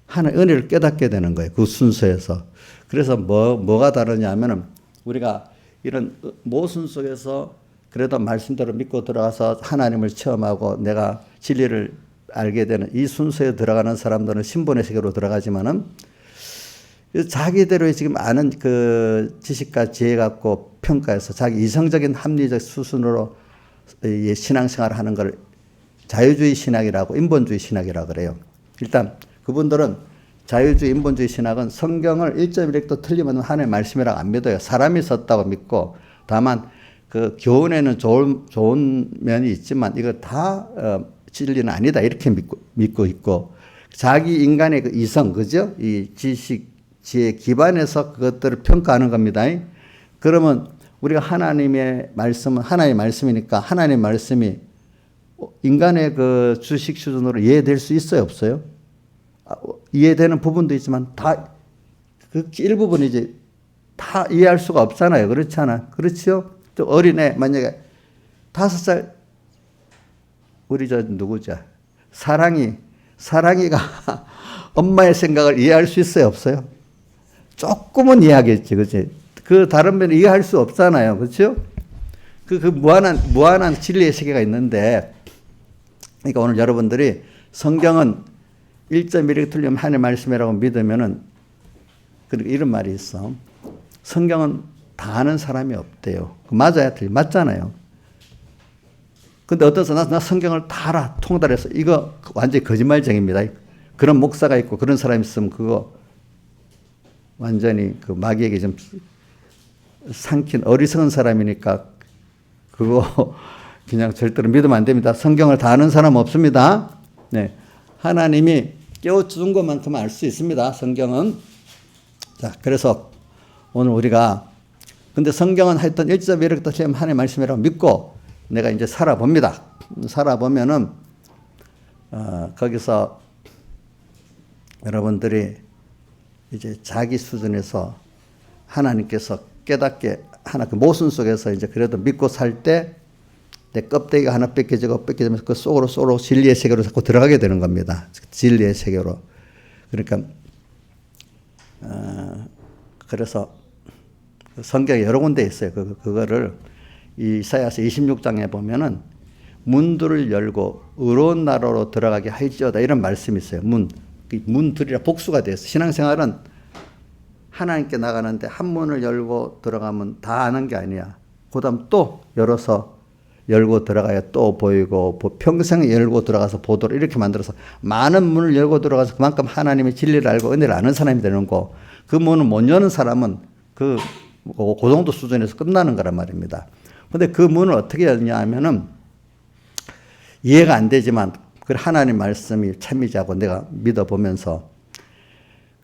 하나의 은혜를 깨닫게 되는 거예요. 그 순서에서. 그래서 뭐가 다르냐 하면은 우리가 이런 모순 속에서 그래도 말씀대로 믿고 들어가서 하나님을 체험하고 내가 진리를 알게 되는 이 순서에 들어가는 사람들은 신본의 세계로 들어가지만은 자기대로 지금 아는 그 지식과 지혜 갖고 평가해서 자기 이성적인 합리적 수준으로 신앙생활을 하는 걸 자유주의 신학이라고 인본주의 신학이라고 그래요. 일단 그분들은 자유주의 인본주의 신학은 성경을 1.1획도 틀리면 하나님의 말씀이라고 안 믿어요. 사람이 썼다고 믿고 다만 그 교훈에는 좋은 면이 있지만 이거 다 진리는 아니다 이렇게 믿고 있고 자기 인간의 그 이성 그죠? 이 지식 지혜 기반에서 그것들을 평가하는 겁니다. 그러면 우리가 하나님의 말씀은 하나님의 말씀이니까 하나님의 말씀이 인간의 그 주식 수준으로 이해될 수 있어요, 없어요? 이해되는 부분도 있지만 다 그 일부분 이제 다 이해할 수가 없잖아요. 그렇지 않아? 그렇죠? 또 어린애 만약에 5살 우리 저 누구죠? 사랑이가 엄마의 생각을 이해할 수 있어요, 없어요? 조금은 이해하겠지, 그렇지? 그 다른 면을 이해할 수 없잖아요, 그렇죠? 그 무한한 진리의 세계가 있는데, 그러니까 오늘 여러분들이 성경은 1.1획 틀리면 하나님의 말씀이라고 믿으면은, 그리고 이런 말이 있어. 성경은 다 아는 사람이 없대요. 맞아야 틀려. 맞잖아요. 근데 어떤 사람, 나 성경을 다 알아. 통달해서. 이거 완전히 거짓말쟁입니다. 그런 목사가 있고 그런 사람이 있으면 그거 완전히 그 마귀에게 좀 삼킨 어리석은 사람이니까 그거 그냥 절대로 믿으면 안 됩니다. 성경을 다 아는 사람 없습니다. 네. 하나님이 깨워준 것만큼 알 수 있습니다. 성경은. 자, 그래서 오늘 우리가 근데 성경은 하여튼 1.1획도 틀리면 하나님의 말씀이라고 믿고 내가 이제 살아봅니다. 살아보면은 거기서 여러분들이 이제 자기 수준에서 하나님께서 깨닫게 그 모순 속에서 이제 그래도 믿고 살 때 내 껍데기가 하나 뺏겨지면서 그 속으로 진리의 세계로 자꾸 들어가게 되는 겁니다. 진리의 세계로. 그러니까 그래서 성경에 여러 군데 있어요. 그거를 이사야서 26장에 보면은 문들을 열고 의로운 나라로 들어가게 할지어다 이런 말씀이 있어요. 문들이라 복수가 돼서 신앙생활은 하나님께 나가는데 한 문을 열고 들어가면 다 아는 게 아니야. 그다음 또 열고 들어가야 또 보이고 평생 열고 들어가서 보도록 이렇게 만들어서 많은 문을 열고 들어가서 그만큼 하나님의 진리를 알고 은혜를 아는 사람이 되는 거. 그 문을 못 여는 사람은 그 정도 수준에서 끝나는 거란 말입니다. 근데 그 문을 어떻게 열냐 하면은 이해가 안 되지만 그 하나님 말씀이 참이자고 내가 믿어보면서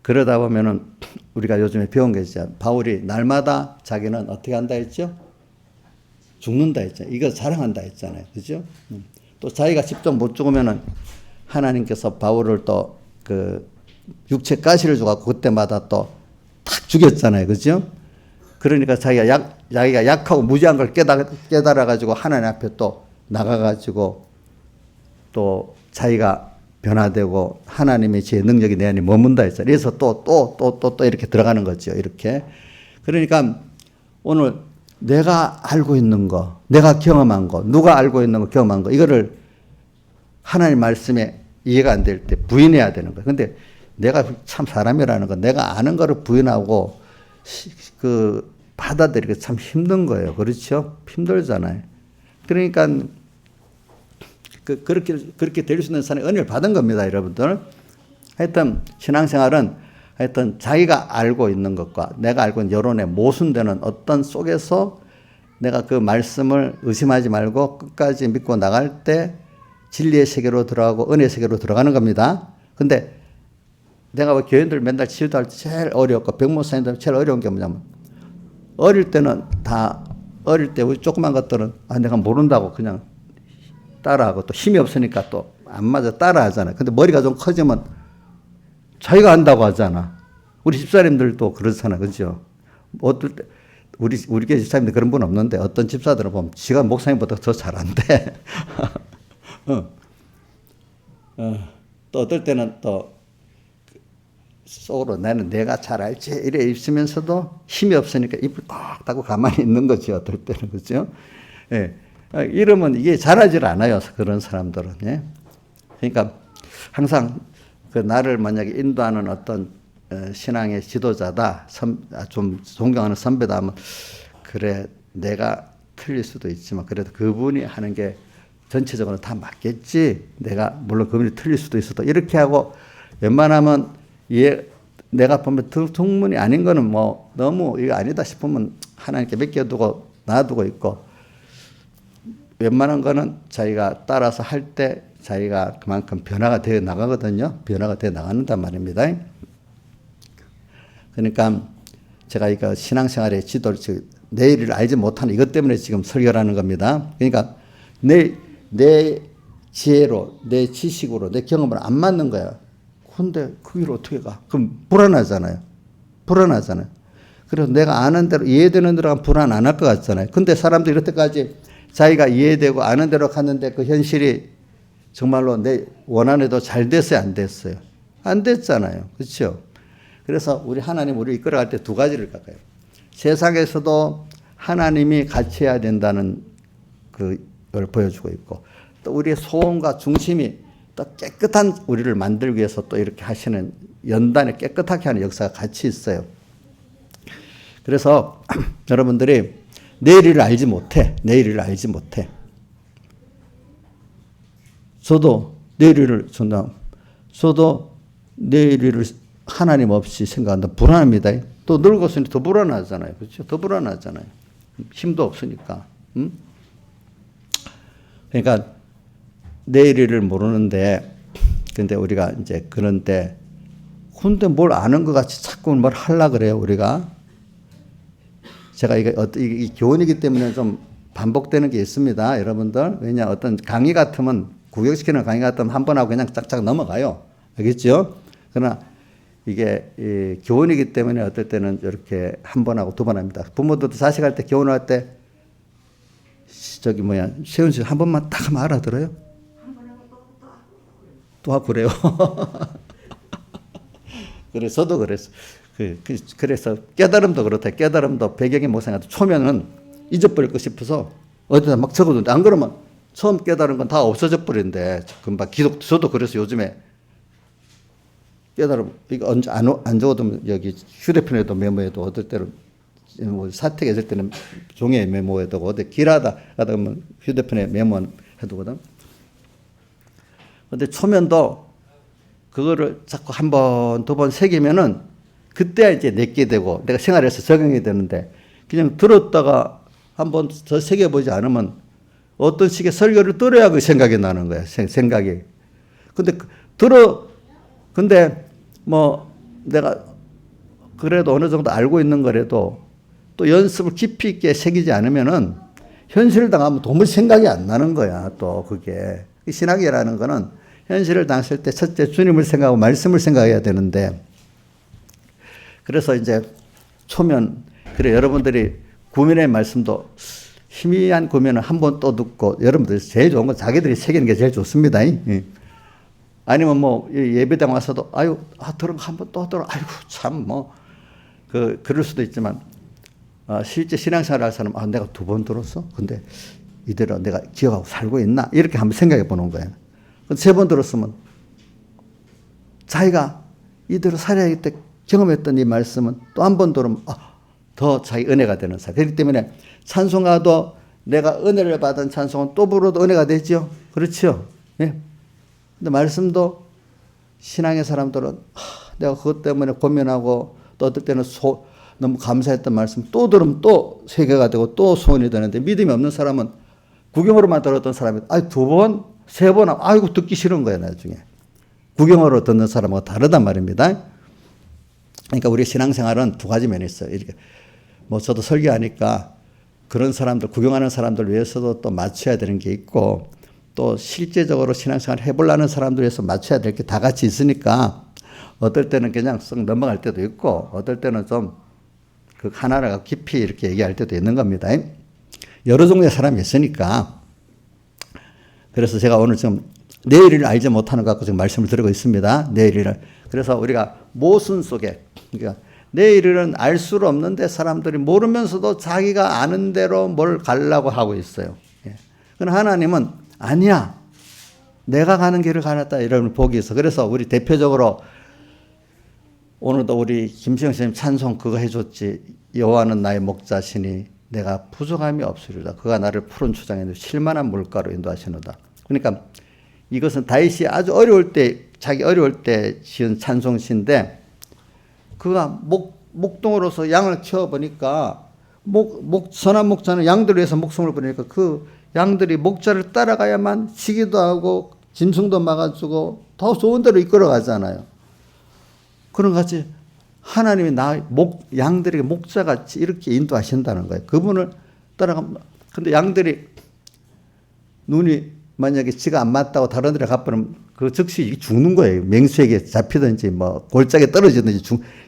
그러다 보면은 우리가 요즘에 배운 게 있죠. 바울이 날마다 자기는 어떻게 한다 했죠? 죽는다 했잖아요. 이거 자랑한다 했잖아요. 그죠? 또 자기가 직접 못 죽으면은 하나님께서 바울을 또 그 육체 가시를 줘갖고 그때마다 또 탁 죽였잖아요. 그죠? 그러니까 자기가 약하고 무지한 걸 깨달아가지고 하나님 앞에 또 나가가지고 또 자기가 변화되고 하나님의 제 능력이 내 안에 머문다 했어요. 그래서 또 이렇게 들어가는 거죠. 이렇게. 그러니까 오늘 내가 알고 있는 거, 내가 경험한 거, 누가 알고 있는 거, 경험한 거, 이거를 하나님 말씀에 이해가 안 될 때 부인해야 되는 거예요. 근데 내가 참 사람이라는 건 내가 아는 거를 부인하고 받아들이기 참 힘든 거예요. 그렇죠? 힘들잖아요. 그러니까 그렇게 될 수 있는 사람이 은혜를 받은 겁니다, 여러분들. 하여튼 신앙생활은 하여튼 자기가 알고 있는 것과 내가 알고 있는 여론에 모순되는 어떤 속에서 내가 그 말씀을 의심하지 말고 끝까지 믿고 나갈 때 진리의 세계로 들어가고 은혜의 세계로 들어가는 겁니다. 근데 내가 왜 교인들 맨날 치유할 때 제일 어렵고 백목사님들 제일 어려운 게 뭐냐면 어릴 때는 어릴 때 우리 조그만 것들은 내가 모른다고 그냥 따라하고 또 힘이 없으니까 또 안 맞아 따라하잖아요. 근데 머리가 좀 커지면 자기가 안다고 하잖아. 우리 집사님들도 그렇잖아. 그죠? 어떨 때 우리 교회 집사님들 그런 분 없는데 어떤 집사들은 보면 지가 목사님보다 더 잘한대. 또 어떨 때는 또 속으로 나는 내가 잘 알지 이래 있으면서도 힘이 없으니까 입을 딱 닫고 가만히 있는 거지. 어떨 때는. 그죠? 예. 이러면 이게 잘하질 않아요. 그런 사람들은. 예. 그러니까 항상 나를 만약에 인도하는 어떤 신앙의 지도자다, 좀 존경하는 선배다 하면 그래 내가 틀릴 수도 있지만 그래도 그분이 하는 게 전체적으로 다 맞겠지. 내가 물론 그분이 틀릴 수도 있어도 이렇게 하고 웬만하면 내가 보면 등문이 아닌 거는 뭐 너무 이거 아니다 싶으면 하나님께 맡겨두고 놔두고 있고 웬만한 거는 자기가 따라서 할 때 자기가 그만큼 변화가 되어 나가거든요. 변화가 되어 나간단 말입니다. 그러니까 제가 이거 신앙생활의 지도를 내일을 알지 못하는 이것 때문에 지금 설교를 하는 겁니다. 그러니까 내 지혜로, 내 지식으로, 내 경험으로 안 맞는 거야. 근데 그 길 어떻게 가? 그럼 불안하잖아요. 그래서 내가 아는 대로 이해되는 대로 가면 불안 안 할 것 같잖아요. 근데 사람들이 이렇게까지 자기가 이해되고 아는 대로 갔는데 그 현실이 정말로 내 원한에도 잘 됐어요, 안 됐어요? 안 됐잖아요. 그렇죠? 그래서 우리 하나님 우리 이끌어갈 때 두 가지를 깎아요. 세상에서도 하나님이 같이 해야 된다는 그걸 보여주고 있고 또 우리의 소원과 중심이 또 깨끗한 우리를 만들기 위해서 또 이렇게 하시는 연단에 깨끗하게 하는 역사가 같이 있어요. 그래서 여러분들이 내일을 알지 못해. 저도 내일을 하나님 없이 생각한다. 불안합니다. 또 늙었으니 더 불안하잖아요. 그렇죠? 더 불안하잖아요. 힘도 없으니까. 그러니까 내일을 모르는데 근데 우리가 이제 그런데 근데 뭘 아는 것 같이 자꾸 뭘 하려고 그래요, 우리가. 제가 이 교훈이기 때문에 좀 반복되는 게 있습니다, 여러분들. 왜냐, 어떤 강의 같으면, 구격시키는 강의 같으면 한 번 하고 그냥 짝짝 넘어가요. 알겠죠? 그러나 이게 교훈이기 때문에 어떨 때는 이렇게 한 번 하고 두 번 합니다. 부모들도 자식할 때 교훈할 때, 세훈 씨 한 번만 딱 하면 알아들어요? 또 하고 그래요. 그래서 저도 그랬어. 그래서 깨달음도 그렇다. 깨달음도 배경이 못생겨도 초면은 잊어버릴 거 싶어서 어디다 막 적어두는데 안 그러면 처음 깨달은 건 다 없어져 버리는데 금방 저도 그래서 요즘에 깨달음 이거 언제 안 적어두면 여기 휴대폰에도 메모해도 어떨 때는 뭐 사택에 있을 때는 종이에 메모해두고 어디 길하다 가다 보면 휴대폰에 메모해두거든. 근데 초면도 그거를 자꾸 한 번, 두 번 새기면은 그때 이제 내게 되고 내가 생활에서 적용이 되는데 그냥 들었다가 한 번 더 새겨보지 않으면 어떤 식의 설교를 들어야 그 생각이 나는 거야. 생각이. 근데 뭐 내가 그래도 어느 정도 알고 있는 거라도 또 연습을 깊이 있게 새기지 않으면은 현실을 당하면 도무지 생각이 안 나는 거야. 또 그게. 신학이라는 거는 현실을 당했을 때 첫째 주님을 생각하고 말씀을 생각해야 되는데 그래서 이제 초면 그래 여러분들이 구면의 말씀도 희미한 구면을 한 번 또 듣고 여러분들이 제일 좋은 건 자기들이 새기는 게 제일 좋습니다. 아니면 뭐 예배당 와서도 아유 들은 거 한번 또 들어 아이고 참 뭐 그럴 수도 있지만 실제 신앙생활 할 사람 내가 2번 들었어 근데 이대로 내가 기억하고 살고 있나 이렇게 한번 생각해 보는 거예요. 3번 들었으면 자기가 이대로 살아야겠다 경험했던 이 말씀은 또 한 번 들으면 더 자기 은혜가 되는 사람. 그렇기 때문에 찬송가도 내가 은혜를 받은 찬송은 또 불러도 은혜가 되죠. 그렇죠. 예. 근데 말씀도 신앙의 사람들은 내가 그것 때문에 고민하고 또 어떨 때는 너무 감사했던 말씀 또 들으면 또 세계가 되고 또 소원이 되는데 믿음이 없는 사람은 구경으로만 들었던 사람이 2번, 3번 아이고 듣기 싫은 거예요 나중에. 구경으로 듣는 사람하고 다르단 말입니다. 그러니까 우리 신앙생활은 2가지 면이 있어요. 이렇게 뭐 저도 설교하니까 그런 사람들 구경하는 사람들 위해서도 또 맞춰야 되는 게 있고 또 실제적으로 신앙생활 해보려는 사람들 위해서 맞춰야 될 게 다 같이 있으니까 어떨 때는 그냥 쓱 넘어갈 때도 있고 어떨 때는 좀 그 하나를 깊이 이렇게 얘기할 때도 있는 겁니다. 여러 종류의 사람이 있으니까 그래서 제가 오늘 지금 내일을 알지 못하는 것 갖고 지금 말씀을 드리고 있습니다. 내일을. 그래서 우리가 모순 속에 그러니까 내일은 알 수 없는데 사람들이 모르면서도 자기가 아는 대로 뭘 가려고 하고 있어요. 그러나 하나님은 아니야. 내가 가는 길을 가놨다 이런 복이 있어. 그래서 우리 대표적으로 오늘도 우리 김시영 선생님 찬송 그거 해줬지. 여호와는 나의 목자시니 내가 부족함이 없으리로다. 그가 나를 푸른 초장에 쉴만한 물가로 인도하시노다. 그러니까 이것은 다윗이 아주 어려울 때 자기 어려울 때 지은 찬송시인데 그가 목동으로서 양을 키워보니까 선한 목자는 양들을 위해서 목숨을 버리니까 그 양들이 목자를 따라가야만 시기도 하고 짐승도 막아주고 더 좋은 데로 이끌어 가잖아요. 그런 것 같이 하나님이 양들에게 목자같이 이렇게 인도하신다는 거예요. 그분을 따라가면 근데 양들이 눈이 만약에 지가 안 맞다고 다른 데로 가버리면 그 즉시 죽는 거예요. 맹수에게 잡히든지 뭐 골짜기에 떨어지든지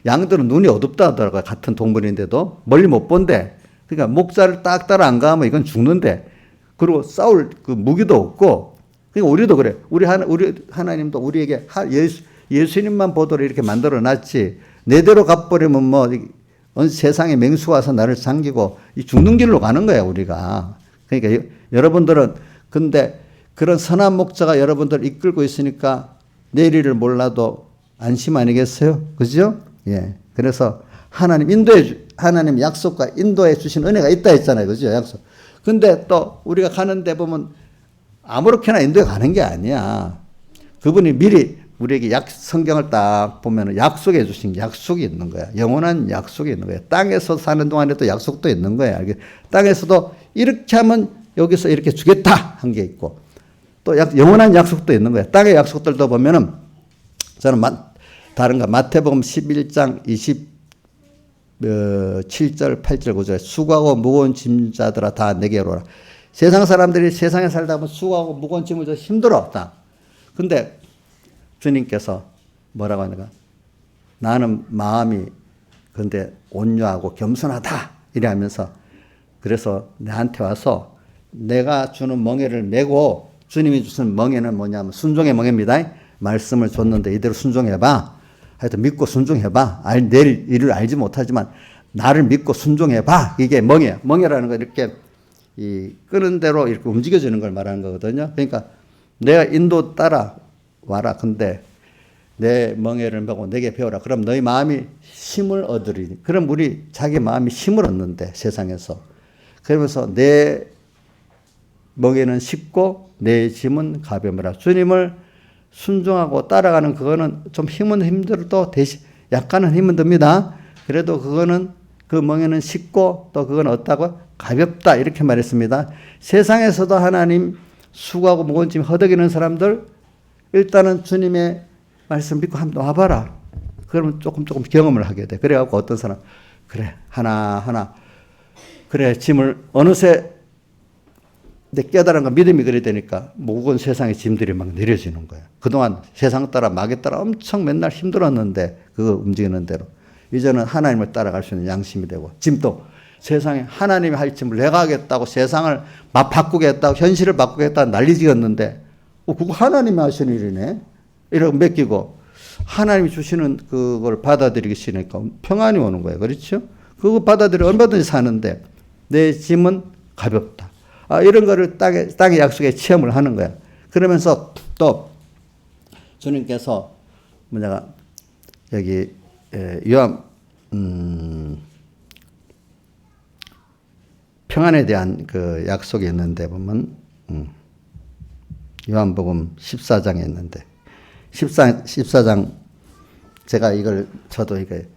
양들은 눈이 어둡다 하더라고요. 같은 동물인데도 멀리 못 본대. 그러니까 목자를 딱 따라 안 가면 이건 죽는데 그리고 싸울 그 무기도 없고 그러니까 우리도 그래. 우리 하나님도 우리에게 예수님만 보도록 이렇게 만들어 놨지 내대로 가버리면 뭐 세상에 맹수가 와서 나를 잠기고 죽는 길로 가는 거야 우리가. 그러니까 여러분들은 근데 그런 선한 목자가 여러분들을 이끌고 있으니까 내일을 몰라도 안심 아니겠어요? 그죠? 예. 그래서 하나님 약속과 인도해 주신 은혜가 있다 했잖아요. 그죠? 약속. 근데 또 우리가 가는데 보면 아무렇게나 인도해 가는 게 아니야. 그분이 미리 우리에게 성경을 딱 보면 약속해 주신 약속이 있는 거야. 영원한 약속이 있는 거야. 땅에서 사는 동안에도 약속도 있는 거야. 땅에서도 이렇게 하면 여기서 이렇게 주겠다 한 게 있고 또 영원한 약속도 있는 거예요. 땅의 약속들도 보면은 저는 다른가 마태복음 11장 27절 8절 9절 수고하고 무거운 짐자들아 다 내게로 오라. 세상 사람들이 세상에 살다 보면 수고하고 무거운 짐을 져서 힘들어. 근데 주님께서 뭐라고 하는가? 나는 마음이 근데 온유하고 겸손하다 이래 하면서 그래서 나한테 와서 내가 주는 멍에를 메고 주님이 주신 멍에는 뭐냐면 순종의 멍에입니다. 말씀을 줬는데 이대로 순종해봐. 하여튼 믿고 순종해봐. 내일 일을 알지 못하지만 나를 믿고 순종해봐. 이게 멍에야. 멍에라는 건 이렇게 끄는 대로 이렇게 움직여지는 걸 말하는 거거든요. 그러니까 내가 인도 따라 와라. 근데 내 멍에를 메고 내게 배워라. 그럼 너희 마음이 힘을 얻으리니. 그럼 우리 자기 마음이 힘을 얻는데 세상에서. 그러면서 내 멍에는 쉽고 내 짐은 가벼워라. 주님을 순종하고 따라가는 그거는 좀 힘은 힘들어도 대신 약간은 힘은 듭니다. 그래도 그거는 그 멍에는 쉽고 또 그건 어떻다고 가볍다 이렇게 말했습니다. 세상에서도 하나님 수고하고 무거운 짐 허덕이는 사람들 일단은 주님의 말씀 믿고 한번 와봐라. 그러면 조금 경험을 하게 돼. 그래갖고 어떤 사람 그래 하나 그래 짐을 어느새 내 깨달은 거 믿음이 그래 되니까 무거운 세상의 짐들이 막 내려지는 거야. 그동안 세상 따라 마귀 따라 엄청 맨날 힘들었는데 그거 움직이는 대로 이제는 하나님을 따라갈 수 있는 양심이 되고 짐도 세상에 하나님이 할 짐을 내가 하겠다고 세상을 막 바꾸겠다고 현실을 바꾸겠다고 난리 지었는데 그거 하나님이 하시는 일이네. 이렇게 맡기고 하나님이 주시는 그걸 받아들이시니까 평안이 오는 거예요. 그렇죠? 그거 받아들여 얼마든지 사는데 내 짐은 가볍다. 이런 거를 땅의 약속에 체험을 하는 거야. 그러면서 또 주님께서 뭐냐가 여기 평안에 대한 그 약속이 있는데 보면 요한복음 14장에 있는데 14장 제가 저도 이게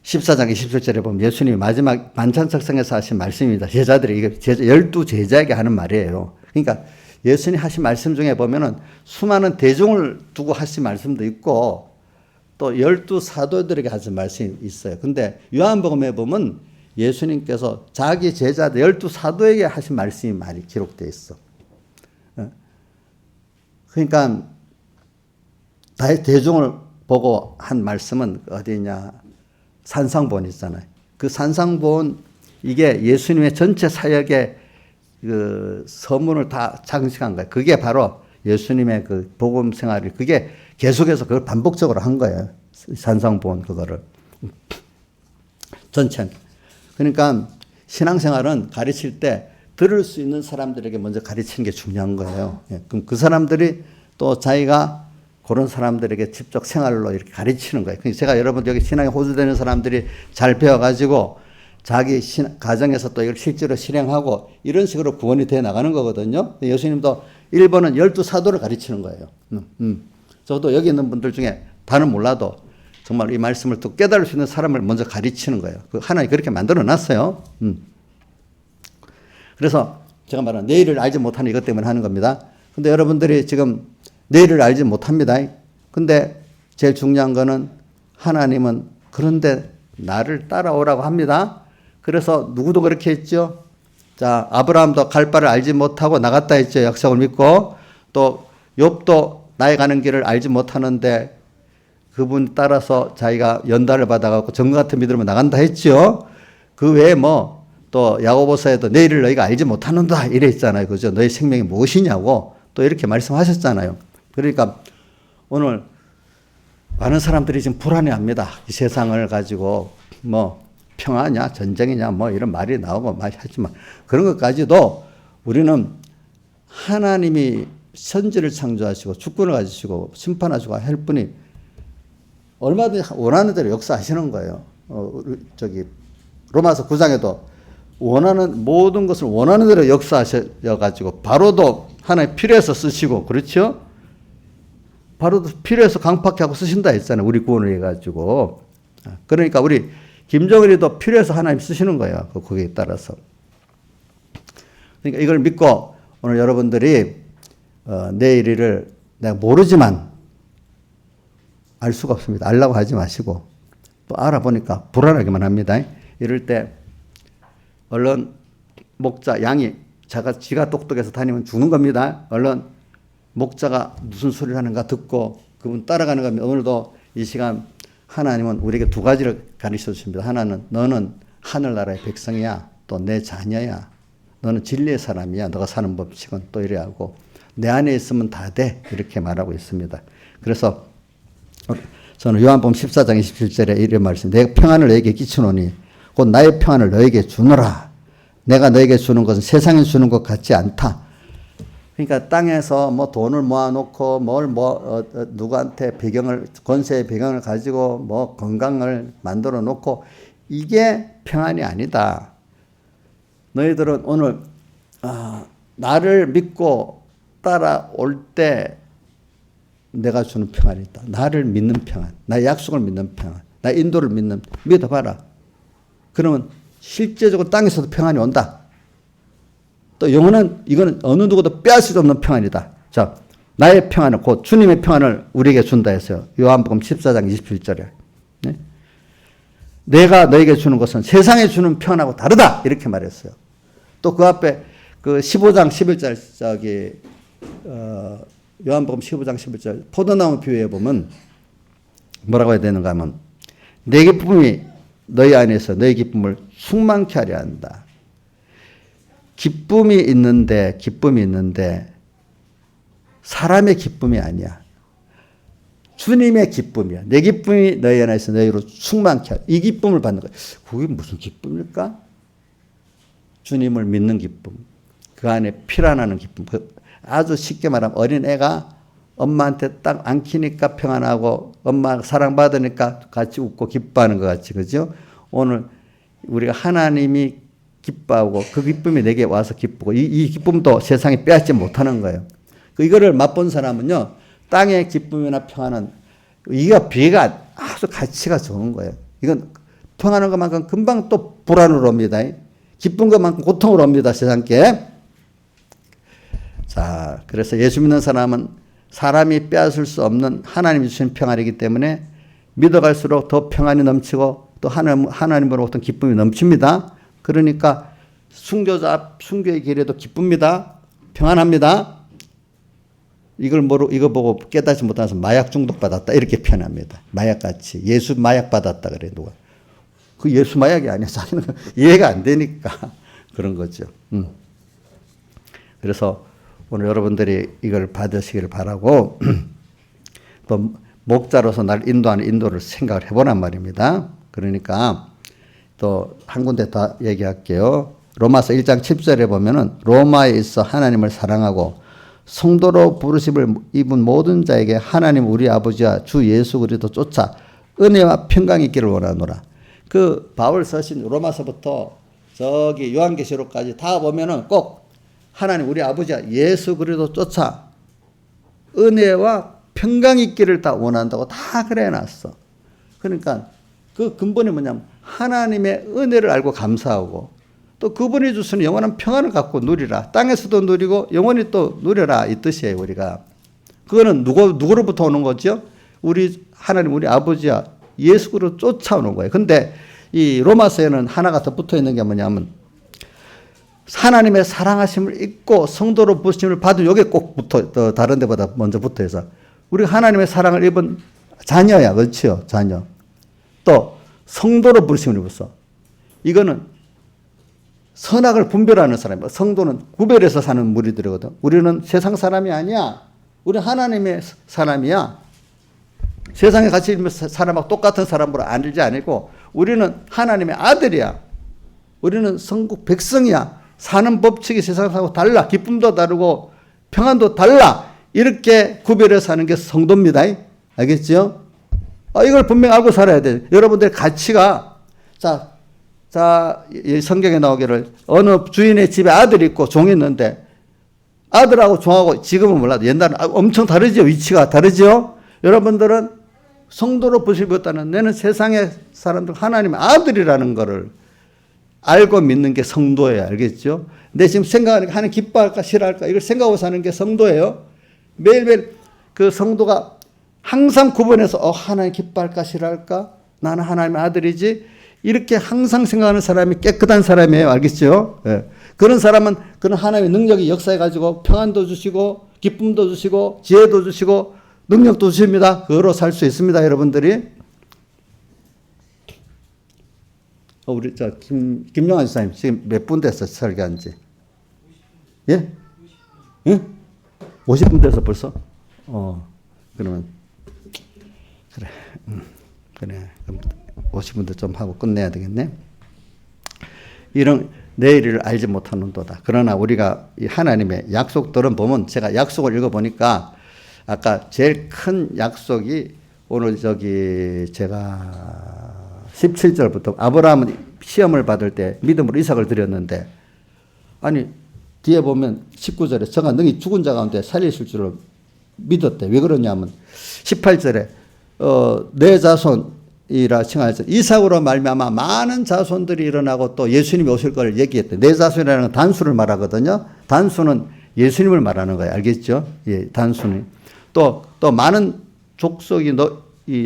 14장 27절에 보면 예수님이 마지막 만찬 석상에서 하신 말씀입니다. 제자들이 이게 12제자에게 하는 말이에요. 그러니까 예수님이 하신 말씀 중에 보면은 수많은 대중을 두고 하신 말씀도 있고 또 12사도들에게 하신 말씀이 있어요. 근데 요한복음에 보면 예수님께서 자기 제자들 12사도에게 하신 말씀이 많이 기록되어 있어. 그러니까 대중을 보고 한 말씀은 어디냐? 산상본 있잖아요. 그 산상본 이게 예수님의 전체 사역의 그 서문을 다 장식한 거예요. 그게 바로 예수님의 그 복음 생활이 그게 계속해서 그걸 반복적으로 한 거예요. 산상본 그거를 전체. 그러니까 신앙생활은 가르칠 때 들을 수 있는 사람들에게 먼저 가르치는 게 중요한 거예요. 그럼 그 사람들이 또 자기가 그런 사람들에게 직접 생활로 이렇게 가르치는 거예요. 그러니까 제가 여러분 여기 신앙에 호주되는 사람들이 잘 배워가지고 자기 가정에서 또 이걸 실제로 실행하고 이런 식으로 구원이 돼 나가는 거거든요. 예수님도 1번은 12사도를 가르치는 거예요. 저도 여기 있는 분들 중에 다는 몰라도 정말 이 말씀을 또 깨달을 수 있는 사람을 먼저 가르치는 거예요. 하나님 그렇게 만들어 놨어요. 그래서 제가 말한 내일을 알지 못하는 이것 때문에 하는 겁니다. 근데 여러분들이 지금 내일을 알지 못합니다. 근데 제일 중요한 거는 하나님은 그런데 나를 따라오라고 합니다. 그래서 누구도 그렇게 했죠. 자, 아브라함도 갈 바를 알지 못하고 나갔다 했죠. 약속을 믿고. 또 욥도 나의 가는 길을 알지 못하는데 그분 따라서 자기가 연단을 받아갖고 정과 같은 믿음으로 나간다 했죠. 그 외에 또 야고보서에도 내일을 너희가 알지 못하는다 이래 있잖아요. 그죠? 너희 생명이 무엇이냐고 또 이렇게 말씀하셨잖아요. 그러니까 오늘 많은 사람들이 지금 불안해합니다. 이 세상을 가지고 평화냐 전쟁이냐 이런 말이 나오고 많이 하지만 그런 것까지도 우리는 하나님이 선지를 창조하시고 주권을 가지시고 심판하시고 할 분이 얼마든지 원하는 대로 역사하시는 거예요. 로마서 9장에도 원하는 모든 것을 원하는 대로 역사하셔가지고 바로도 하나님 필요해서 쓰시고 그렇죠? 바로도 필요해서 강팍하고 쓰신다 했잖아요. 우리 구원을 해가지고. 그러니까 우리 김정일이도 필요해서 하나님 쓰시는 거예요. 거기에 따라서. 그러니까 이걸 믿고 오늘 여러분들이 내일 일을 내가 모르지만 알 수가 없습니다. 알라고 하지 마시고 또 알아보니까 불안하기만 합니다. 이럴 때 얼른 목자 양이 지가 똑똑해서 다니면 죽는 겁니다. 얼른 목자가 무슨 소리를 하는가 듣고 그분 따라가는 겁니다. 오늘도 이 시간 하나님은 우리에게 두 가지를 가르쳐 주십니다. 하나는 너는 하늘나라의 백성이야. 또 내 자녀야. 너는 진리의 사람이야. 너가 사는 법칙은 또 이래 하고 내 안에 있으면 다 돼. 이렇게 말하고 있습니다. 그래서 저는 요한복음 14장 27절에 이런 말씀. 내 평안을 너에게 끼치노니 곧 나의 평안을 너에게 주노라. 내가 너에게 주는 것은 세상에 주는 것 같지 않다. 그러니까 땅에서 돈을 모아놓고 누구한테 권세의 배경을 가지고 건강을 만들어 놓고 이게 평안이 아니다. 너희들은 오늘 나를 믿고 따라올 때 내가 주는 평안이 있다. 나를 믿는 평안, 나의 약속을 믿는 평안, 나의 인도를 믿어봐라. 그러면 실제적으로 땅에서도 평안이 온다. 또 영원한 이거는 어느 누구도 빼앗을 수 없는 평안이다. 자, 나의 평안을 곧 주님의 평안을 우리에게 준다 했어요. 요한복음 14장 27절에. 네? 내가 너에게 주는 것은 세상에 주는 평안하고 다르다. 이렇게 말했어요. 또 그 앞에 그 15장 11절 요한복음 15장 11절 포도나무 비유에 보면 뭐라고 해야 되는가 하면 내 기쁨이 너희 안에서 너희 기쁨을 충만케 하려 한다. 기쁨이 있는데 사람의 기쁨이 아니야. 주님의 기쁨이야. 내 기쁨이 너희 안에 있어 너희로 충만케 하라. 이 기쁨을 받는 거야. 그게 무슨 기쁨일까? 주님을 믿는 기쁨. 그 안에 피란하는 기쁨. 아주 쉽게 말하면 어린애가 엄마한테 딱 안기니까 평안하고 엄마 사랑받으니까 같이 웃고 기뻐하는 것 같이, 그죠? 오늘 우리가 하나님이 기뻐하고 그 기쁨이 내게 와서 기쁘고 이 기쁨도 세상에 빼앗지 못하는 거예요. 이거를 맛본 사람은요, 땅의 기쁨이나 평안은 이가 비가 아주 가치가 좋은 거예요. 이건 평안한 것만큼 금방 또 불안으로 옵니다. 기쁜 것만큼 고통으로 옵니다, 세상께. 자, 그래서 예수 믿는 사람은 사람이 빼앗을 수 없는 하나님이 주신 평안이기 때문에 믿어갈수록 더 평안이 넘치고 또 하나님으로부터 기쁨이 넘칩니다. 그러니까 순교의 길에도 기쁩니다. 평안합니다. 이거 보고 깨닫지 못해서 마약 중독 받았다 이렇게 표현합니다. 마약같이 예수 마약 받았다 그래 누가. 그 예수 마약이 아니야. 자기는 이해가 안 되니까 그런 거죠. 그래서 오늘 여러분들이 이걸 받으시기를 바라고 또 목자로서 날 인도하는 인도를 생각을 해보란 말입니다. 그러니까 또 한 군데 더 얘기할게요. 로마서 1장 10절에 보면은 로마에 있어 하나님을 사랑하고 성도로 부르심을 입은 모든 자에게 하나님 우리 아버지와 주 예수 그리스도 쫓아 은혜와 평강이 있기를 원하노라. 그 바울 서신 로마서부터 저기 요한계시록까지 다 보면은 꼭 하나님 우리 아버지와 예수 그리스도 쫓아 은혜와 평강이 있기를 다 원한다고 다 그래 놨어. 그러니까 그 근본이 뭐냐면 하나님의 은혜를 알고 감사하고 또 그분이 주시는 영원한 평안을 갖고 누리라. 땅에서도 누리고 영원히 또 누려라 이 뜻이에요. 우리가 그거는 누구로부터 오는 거죠? 우리 하나님 우리 아버지와 예수 그리스도 쫓아오는 거예요. 근데 이 로마서에는 하나가 더 붙어 있는 게 뭐냐면 하나님의 사랑하심을 잊고 성도로 부르심을 받은 요게 꼭 붙어 다른 데보다 먼저 붙어 있어. 우리가 하나님의 사랑을 입은 자녀야. 그렇죠? 자녀. 또 성도로 부르심을 입었어. 이거는 선악을 분별하는 사람이야. 성도는 구별해서 사는 무리들이거든. 우리는 세상 사람이 아니야. 우리는 하나님의 사람이야. 세상에 같이 있는 사람하고 똑같은 사람으로 알지 않고 우리는 하나님의 아들이야. 우리는 성국 백성이야. 사는 법칙이 세상하고 달라. 기쁨도 다르고 평안도 달라. 이렇게 구별해서 사는 게 성도입니다. 알겠죠? 이걸 분명히 알고 살아야 돼. 여러분들의 가치가 자, 성경에 나오기를 어느 주인의 집에 아들이 있고 종이 있는데 아들하고 종하고 지금은 몰라도 옛날은 엄청 다르죠. 위치가 다르죠. 여러분들은 성도로 부르심받다는 내는 세상의 사람들 하나님의 아들이라는 거를 알고 믿는 게 성도예요. 알겠죠? 내 지금 생각하는 게 하나님 기뻐할까 싫어할까 이걸 생각하고 사는 게 성도예요. 매일매일 그 성도가 항상 구분해서 하나님 기뻐할까 싫어할까? 나는 하나님의 아들이지. 이렇게 항상 생각하는 사람이 깨끗한 사람이에요. 알겠죠? 예. 그런 사람은 그런 하나님의 능력이 역사해가지고 평안도 주시고 기쁨도 주시고 지혜도 주시고 능력도 주십니다. 그거로 살 수 있습니다. 여러분들이. 우리 김용환 집사님 지금 몇 분 됐어 설교한 지? 예? 예? 50분 돼서 벌써? 그러면 그래. 그래. 그럼 50분도 좀 하고 끝내야 되겠네. 이런 내일을 알지 못하는도다. 그러나 우리가 이 하나님의 약속들은 보면 제가 약속을 읽어보니까 아까 제일 큰 약속이 오늘 제가 17절부터 아브라함은 시험을 받을 때 믿음으로 이삭을 드렸는데 아니 뒤에 보면 19절에 저가 능히 죽은 자 가운데 살리실 줄을 믿었대. 왜 그러냐면 18절에 내 자손이라 칭하여서 이삭으로 말미암아 많은 자손들이 일어나고 또 예수님이 오실 걸 얘기했대. 내 자손이라는 건 단수를 말하거든요. 단수는 예수님을 말하는 거예요. 알겠죠? 예, 단수는. 또 많은 족속이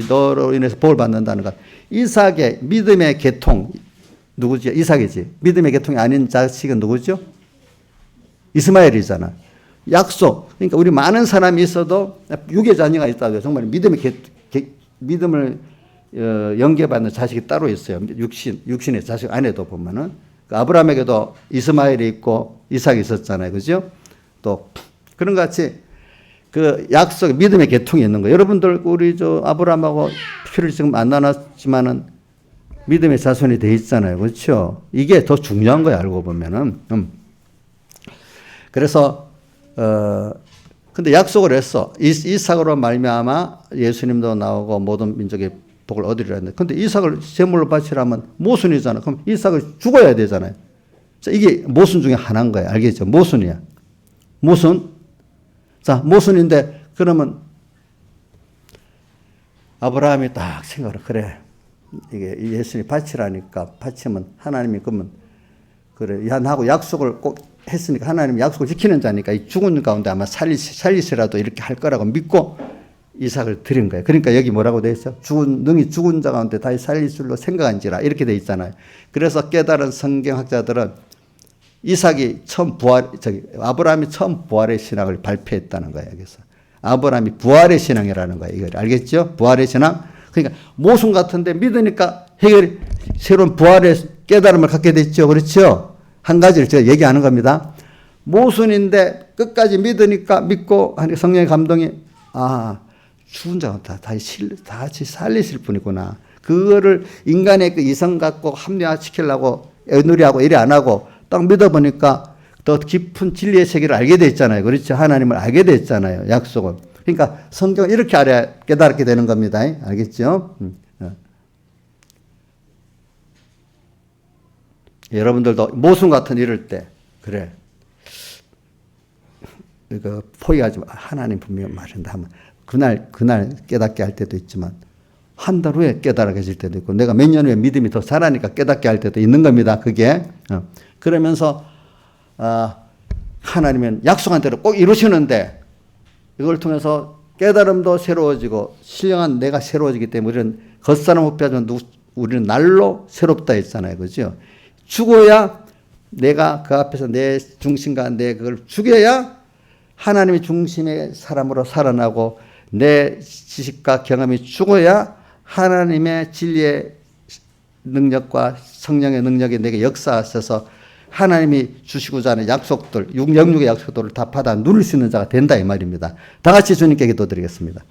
너로 인해서 복을 받는다는 것. 이삭의 믿음의 계통 누구지? 이삭이지. 믿음의 계통이 아닌 자식은 누구죠? 이스마엘이잖아. 약속. 그러니까 우리 많은 사람이 있어도 육의 자녀가 있다고요. 정말 믿음을 연계받는 자식이 따로 있어요. 육신의 자식 안에도 보면은 아브라함에게도 이스마엘이 있고 이삭이 있었잖아요. 그죠? 또 그런 것 같이 그 약속, 믿음의 계통이 있는 거예요. 여러분들, 우리 아브라함하고 피를 지금 안 나눴지만은 믿음의 자손이 돼 있잖아요. 그렇죠? 이게 더 중요한 거예요. 알고 보면은. 그래서, 근데 약속을 했어. 이삭으로 말미암아 예수님도 나오고 모든 민족의 복을 얻으리라 했는데, 근데 이삭을 제물로 바치려면 모순이잖아. 그럼 이삭을 죽어야 되잖아요. 자, 이게 모순 중에 하나인 거예요. 알겠죠? 모순이야. 모순. 자, 모순인데, 그러면 아브라함이 딱 생각을, 그래. 이게 예수님이 바치라니까, 바치면 하나님이 그러면, 그래. 야, 나하고 약속을 꼭 했으니까 하나님이 약속을 지키는 자니까 이 죽은 가운데 아마 살리시라도 이렇게 할 거라고 믿고 이삭을 드린 거예요. 그러니까 여기 뭐라고 돼 있어요? 능히 죽은 자 가운데 다시 살릴 줄로 생각한지라 이렇게 돼 있잖아요. 그래서 깨달은 성경학자들은 이삭이 아브라함이 처음 부활의 신앙을 발표했다는 거예요. 여기서 아브라함이 부활의 신앙이라는 거예요. 이걸 알겠죠? 부활의 신앙. 그러니까 모순 같은데 믿으니까 새로운 부활의 깨달음을 갖게 됐죠. 그렇죠? 한 가지를 제가 얘기하는 겁니다. 모순인데 끝까지 믿으니까 믿고 성령의 감동이 죽은 자가 다시 살리실 분이구나. 그거를 인간의 그 이성 갖고 합리화시키려고 애누리하고 이래 안 하고 딱 믿어보니까 더 깊은 진리의 세계를 알게 됐잖아요. 그렇죠? 하나님을 알게 됐잖아요. 약속을. 그러니까 성경을 이렇게 알아야 깨달게 되는 겁니다. 알겠죠? 여러분들도 모순 같은 이럴 때, 그래. 이거 포기하지 마. 하나님 분명히 말한다 하면, 그날 깨닫게 할 때도 있지만, 한 달 후에 깨달게 해질 때도 있고, 내가 몇 년 후에 믿음이 더 자라니까 깨닫게 할 때도 있는 겁니다. 그게. 그러면서, 하나님은 약속한 대로 꼭 이루시는데, 이걸 통해서 깨달음도 새로워지고, 신령한 내가 새로워지기 때문에 우리는 겉사람 후패하지만 우리는 날로 새롭다 했잖아요. 그죠? 죽어야 내가 그 앞에서 내 중심과 내 그걸 죽여야 하나님의 중심의 사람으로 살아나고 내 지식과 경험이 죽어야 하나님의 진리의 능력과 성령의 능력이 내게 역사하셔서 하나님이 주시고자 하는 약속들, 영육의 약속들을 다 받아 누릴 수 있는 자가 된다 이 말입니다. 다 같이 주님께 기도드리겠습니다.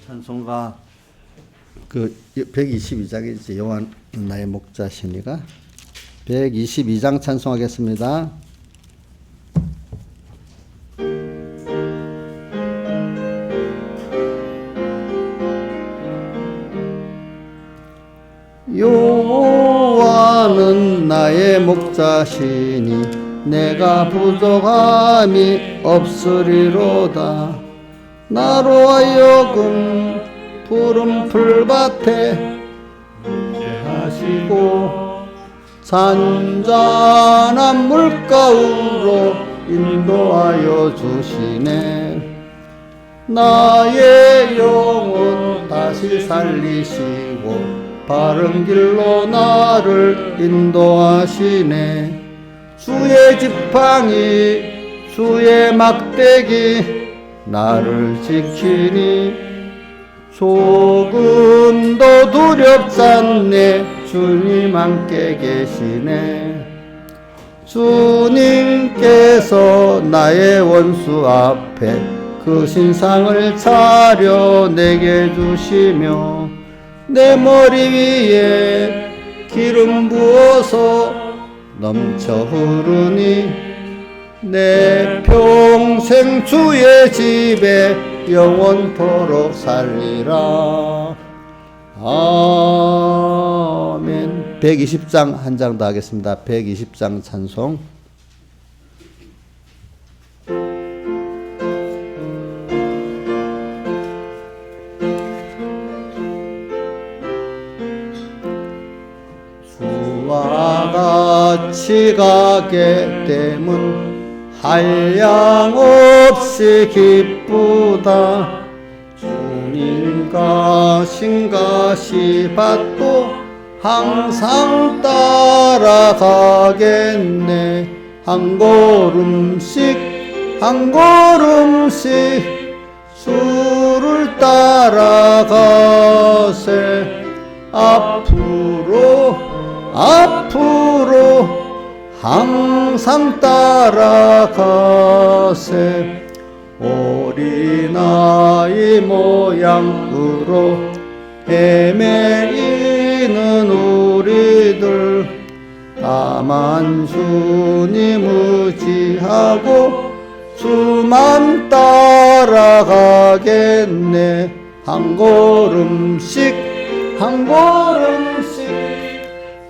찬송가 그 122장이지 요한 나의 목자시니가 122장 찬송하겠습니다. 여호와는 나의 목자시니 내가 부족함이 없으리로다. 나로 하여금 푸른 풀밭에 하시고 잔잔한 물가으로 인도하여 주시네. 나의 영혼 다시 살리시고 바른 길로 나를 인도하시네. 주의 지팡이 주의 막대기 나를 지키니 조금도 두렵지 않네. 주님 함께 계시네. 주님께서 나의 원수 앞에 그 신상을 차려 내게 주시며 내 머리 위에 기름 부어서 넘쳐 흐르니 내 평생 주의 집에 영원토록 살리라. 아멘. 120장 한 장 더 하겠습니다. 120장 찬송. 주와 같이 가게 됨은 한량없이 기쁘다. 주님과 신가시 밭도 항상 따라가겠네. 한 걸음씩 한 걸음씩 주를 따라가세. 앞으로 항상 따라가세. 어린아이 모양으로 헤매이는 우리들 다만 주님 의지하고 주만 따라가겠네. 한 걸음씩 한 걸음씩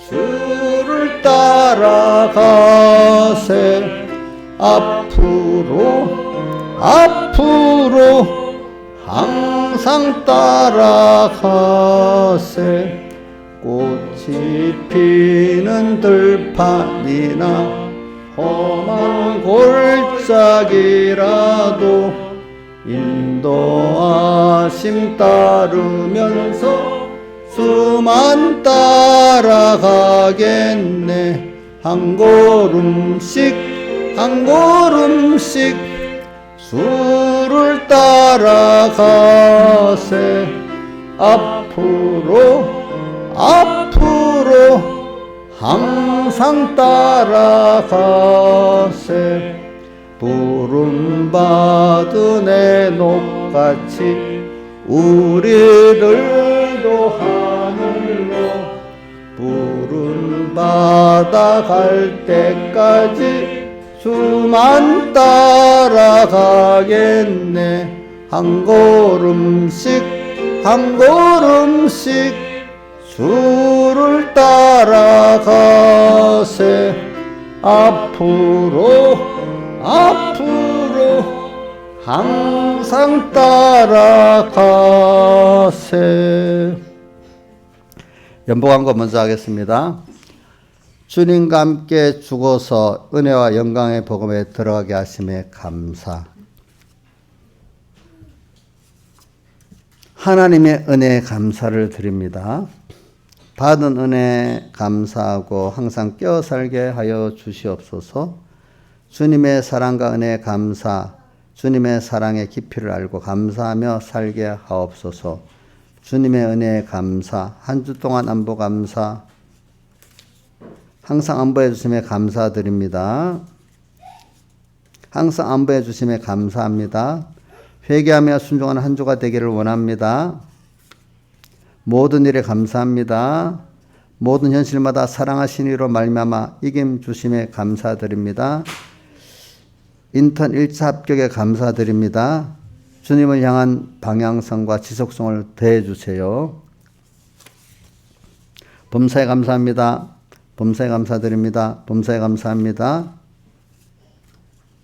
주를 따라가세. 앞으로 항상 따라가세. 꽃이 피는 들판이나 험한 골짜기라도 인도하심 따르면서 주만 따라가겠네. 한 걸음씩 주를 따라가세. 앞으로 항상 따라가세. 부름받은 애녹같이 우리들도 하늘로 부름받아 갈 때까지 주만 따라가겠네. 한 걸음씩 주를 따라가세. 앞으로 항상 따라가세. 연복한 거 먼저 하겠습니다. 주님과 함께 죽어서 은혜와 영광의 복음에 들어가게 하심에 감사. 하나님의 은혜에 감사를 드립니다. 받은 은혜 감사하고 항상 깨어 살게 하여 주시옵소서. 주님의 사랑과 은혜에 감사, 주님의 사랑의 깊이를 알고 감사하며 살게 하옵소서. 주님의 은혜에 감사, 한 주 동안 안보 감사, 항상 안보해 주심에 감사드립니다. 항상 안보해 주심에 감사합니다. 회개하며 순종하는 한 주가 되기를 원합니다. 모든 일에 감사합니다. 모든 현실마다 사랑하신 이로 말미암아 이김 주심에 감사드립니다. 인턴 1차 합격에 감사드립니다. 주님을 향한 방향성과 지속성을 더해 주세요. 범사에 감사합니다. 범사에 감사드립니다. 범사에 감사합니다.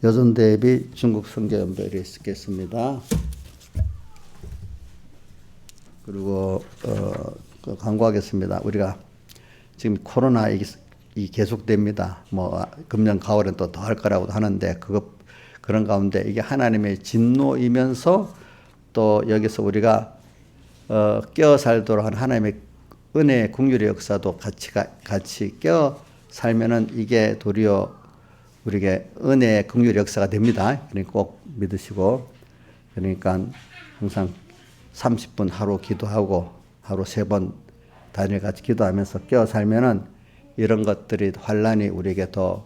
여전대비 중국 선교연별이 있겠습니다. 그리고 광고하겠습니다. 우리가 지금 코로나 이 계속됩니다. 뭐 금년 가을엔 또 더 할 거라고도 하는데 그런 가운데 이게 하나님의 진노이면서 또 여기서 우리가 깨어 살도록 한 하나님의 은혜의 긍휼의 역사도 같이 깨어 살면은 이게 도리어 우리에게 은혜의 긍휼의 역사가 됩니다. 그러니까 꼭 믿으시고, 그러니까 항상 30분 하루 기도하고 하루 3번 단일같이 기도하면서 깨어 살면은 이런 것들이 환란이 우리에게 더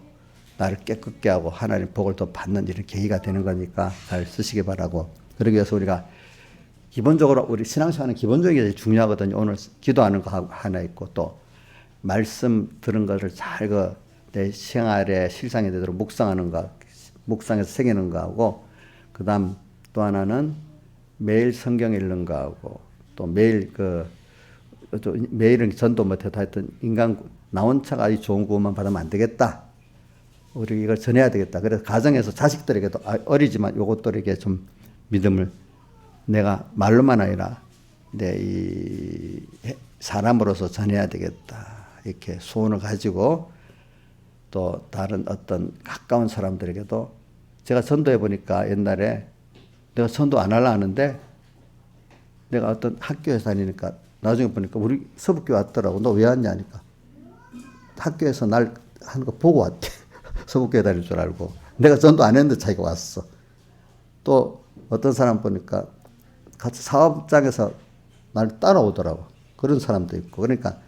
나를 깨끗게 하고 하나님 복을 더 받는 이런 계기가 되는 거니까 잘 쓰시기 바라고, 그러기 위해서 우리가 기본적으로 우리 신앙생활은 기본적인 게 중요하거든요. 오늘 기도하는 거 하나 있고 또 말씀 들은 것을 잘 내 생활에 실상이 되도록 묵상하는 거, 묵상해서 새기는 거하고 그다음 또 하나는 매일 성경 읽는 거하고 또 매일 매일은 전도 못해도 하여튼 인간 나 혼자가 아주 좋은 구원만 받으면 안 되겠다. 우리 이걸 전해야 되겠다. 그래서 가정에서 자식들에게도 어리지만 요것들에게 좀 믿음을 내가 말로만 아니라 내 이 사람으로서 전해야 되겠다. 이렇게 소원을 가지고 또 다른 어떤 가까운 사람들에게도 제가 전도해 보니까 옛날에 내가 전도 안 하려 하는데 내가 어떤 학교에서 다니니까 나중에 보니까 우리 서북교회 왔더라고. 너 왜 왔냐니까 학교에서 날 하는 거 보고 왔대. 서북교회 다닐 줄 알고 내가 전도 안 했는데 자기가 왔어. 또 어떤 사람 보니까 같이 사업장에서 날 따라오더라고. 그런 사람도 있고 그러니까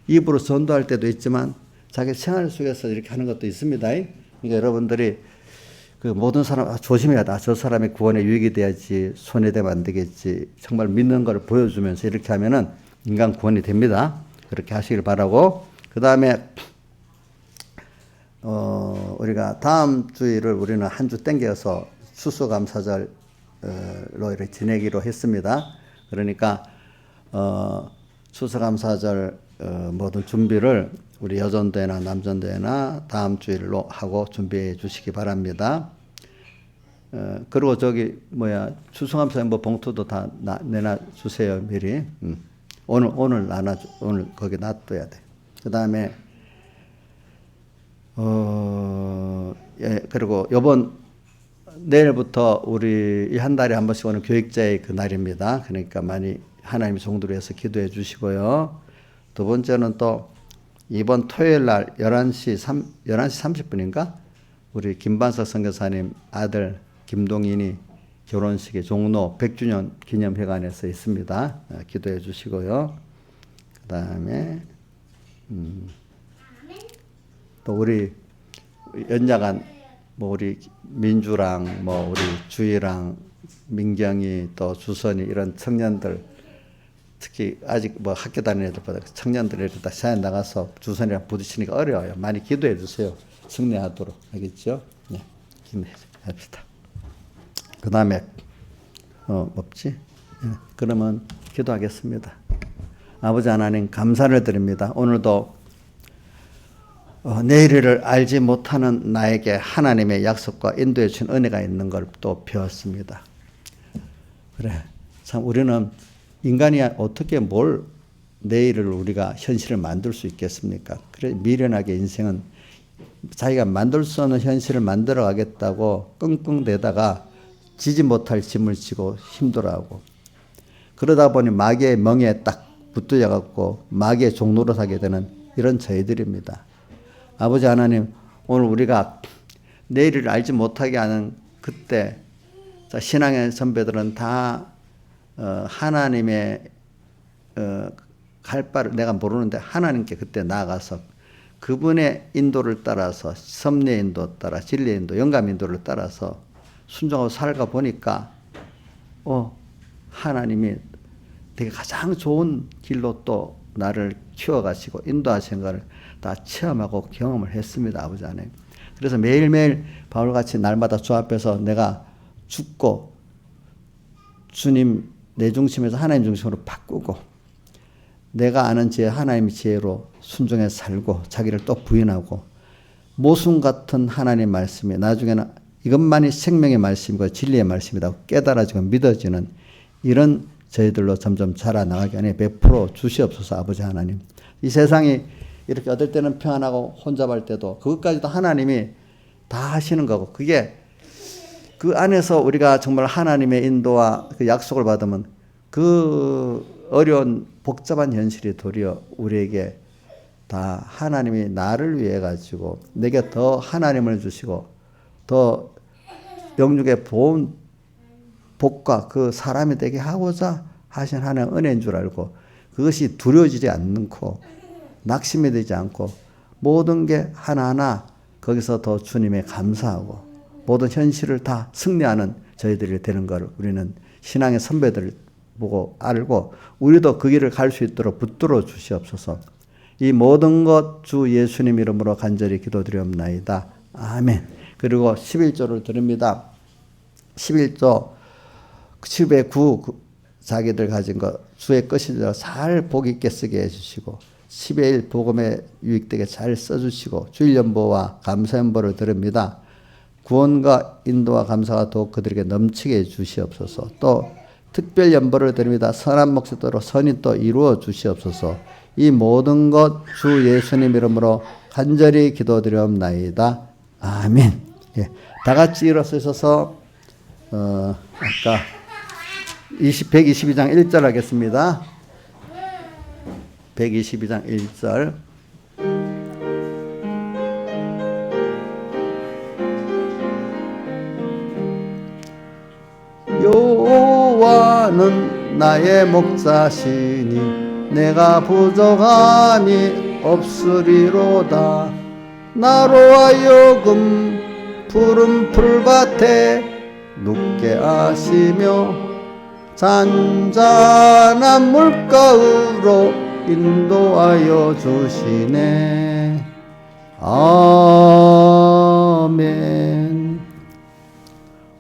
입으로 전도할 때도 있지만 자기 생활 속에서 이렇게 하는 것도 있습니다. 그러니까 여러분들이 그 모든 사람 조심해야 돼. 저 사람의 구원에 유익이 돼야지 손해되면 안 되겠지. 정말 믿는 걸 보여주면서 이렇게 하면은 인간 구원이 됩니다. 그렇게 하시길 바라고 그 다음에 우리가 다음 주일을 우리는 한 주 땡겨서 추수감사절로 이렇게 지내기로 했습니다. 그러니까 추수감사절 모든 준비를 우리 여전대나 남전대나 다음 주일로 하고 준비해 주시기 바랍니다. 그리고 저기 추수감사 뭐 봉투도 다 내놔 주세요 미리. 오늘 오늘 거기 놔둬야 돼. 그 다음에 그리고 내일부터 우리 이 한 달에 한 번씩 오는 교육자의 그 날입니다. 그러니까 많이 하나님의 종들을 위해서 기도해 주시고요. 두 번째는 또 이번 토요일 날 11시 30분인가 우리 김반석 선교사님 아들 김동인이 결혼식의 종로 100주년 기념회관에서 있습니다. 기도해 주시고요. 그 다음에 또 우리 연약한 우리 민주랑 우리 주희랑 민경이 또 주선이 이런 청년들 특히 아직 학교 다니는 애들보다 청년들이 다 사연 나가서 주선이랑 부딪히니까 어려워요. 많이 기도해 주세요. 승리하도록 알겠죠? 네, 기도합시다. 그 다음에 없지? 네, 그러면 기도하겠습니다. 아버지 하나님 감사를 드립니다. 오늘도 내일을 알지 못하는 나에게 하나님의 약속과 인도해 주신 은혜가 있는 걸 또 배웠습니다. 그래, 참 우리는 인간이 어떻게 내일을 우리가 현실을 만들 수 있겠습니까? 그래 미련하게 인생은 자기가 만들 수 없는 현실을 만들어 가겠다고 끙끙대다가 지지 못할 짐을 지고 힘들어하고 그러다 보니 마귀의 멍에 딱 붙들려 갖고 마귀의 종로로 사게 되는 이런 저희들입니다. 아버지 하나님 오늘 우리가 내일을 알지 못하게 하는 그때 신앙의 선배들은 다 하나님의 갈 바를 내가 모르는데 하나님께 그때 나아가서 그분의 인도를 따라서 섭리의 인도 따라 진리의 인도 영감 인도를 따라서 순종하고 살아가 보니까 하나님이 되게 가장 좋은 길로 또 나를 키워가시고 인도하신 것을 다 체험하고 경험을 했습니다. 아버지 하나님. 그래서 매일매일 바울같이 날마다 주 앞에서 내가 죽고 주님 내 중심에서 하나님 중심으로 바꾸고 내가 아는 지혜 하나님의 지혜로 순종해서 살고 자기를 또 부인하고 모순 같은 하나님의 말씀이 나중에는 이것만이 생명의 말씀이고 진리의 말씀이라고 깨달아지고 믿어지는 이런 저희들로 점점 자라나가게 하니 100% 주시옵소서. 아버지 하나님. 이 세상이 이렇게 어떨 때는 평안하고 혼잡할 때도 그것까지도 하나님이 다 하시는 거고 그게 그 안에서 우리가 정말 하나님의 인도와 그 약속을 받으면 그 어려운 복잡한 현실이 도리어 우리에게 다 하나님이 나를 위해 가지고 내게 더 하나님을 주시고 더 영육의 복과 그 사람이 되게 하고자 하신 하나님의 은혜인 줄 알고 그것이 두려워지지 않고 낙심이 되지 않고 모든 게 하나하나 거기서 더 주님에 감사하고 모든 현실을 다 승리하는 저희들이 되는 걸 우리는 신앙의 선배들 보고 알고 우리도 그 길을 갈 수 있도록 붙들어 주시옵소서. 이 모든 것 주 예수님 이름으로 간절히 기도드리옵나이다. 아멘. 그리고 11조를 드립니다. 11조 10의 9 자기들 가진 것 주의 것이죠. 잘 복 있게 쓰게 해주시고 10의 1 복음에 유익되게 잘 써주시고 주일 연보와 감사 연보를 드립니다. 구원과 인도와 감사가 더욱 그들에게 넘치게 해주시옵소서. 또 특별 연보를 드립니다. 선한 목소리로 선이 또 이루어 주시옵소서. 이 모든 것 주 예수님 이름으로 간절히 기도드리옵나이다. 아멘. 예, 다 같이 일어서셔서 아까 122장 1절 하겠습니다. 122장 1절. 여호와는 나의 목자시니 내가 부족함이 없으리로다. 나로 하여금 푸른 풀밭에 눕게 하시며 잔잔한 물가으로 인도하여 주시네. 아멘.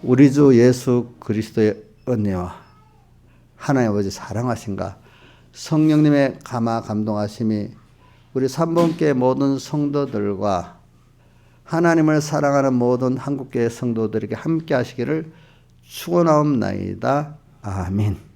우리 주 예수 그리스도의 은혜와 하나님 아버지 사랑하신가 성령님의 감화 감동하심이 우리 삼본교회 모든 성도들과 하나님을 사랑하는 모든 한국교회 성도들에게 함께 하시기를 축원하옵나이다. 아멘.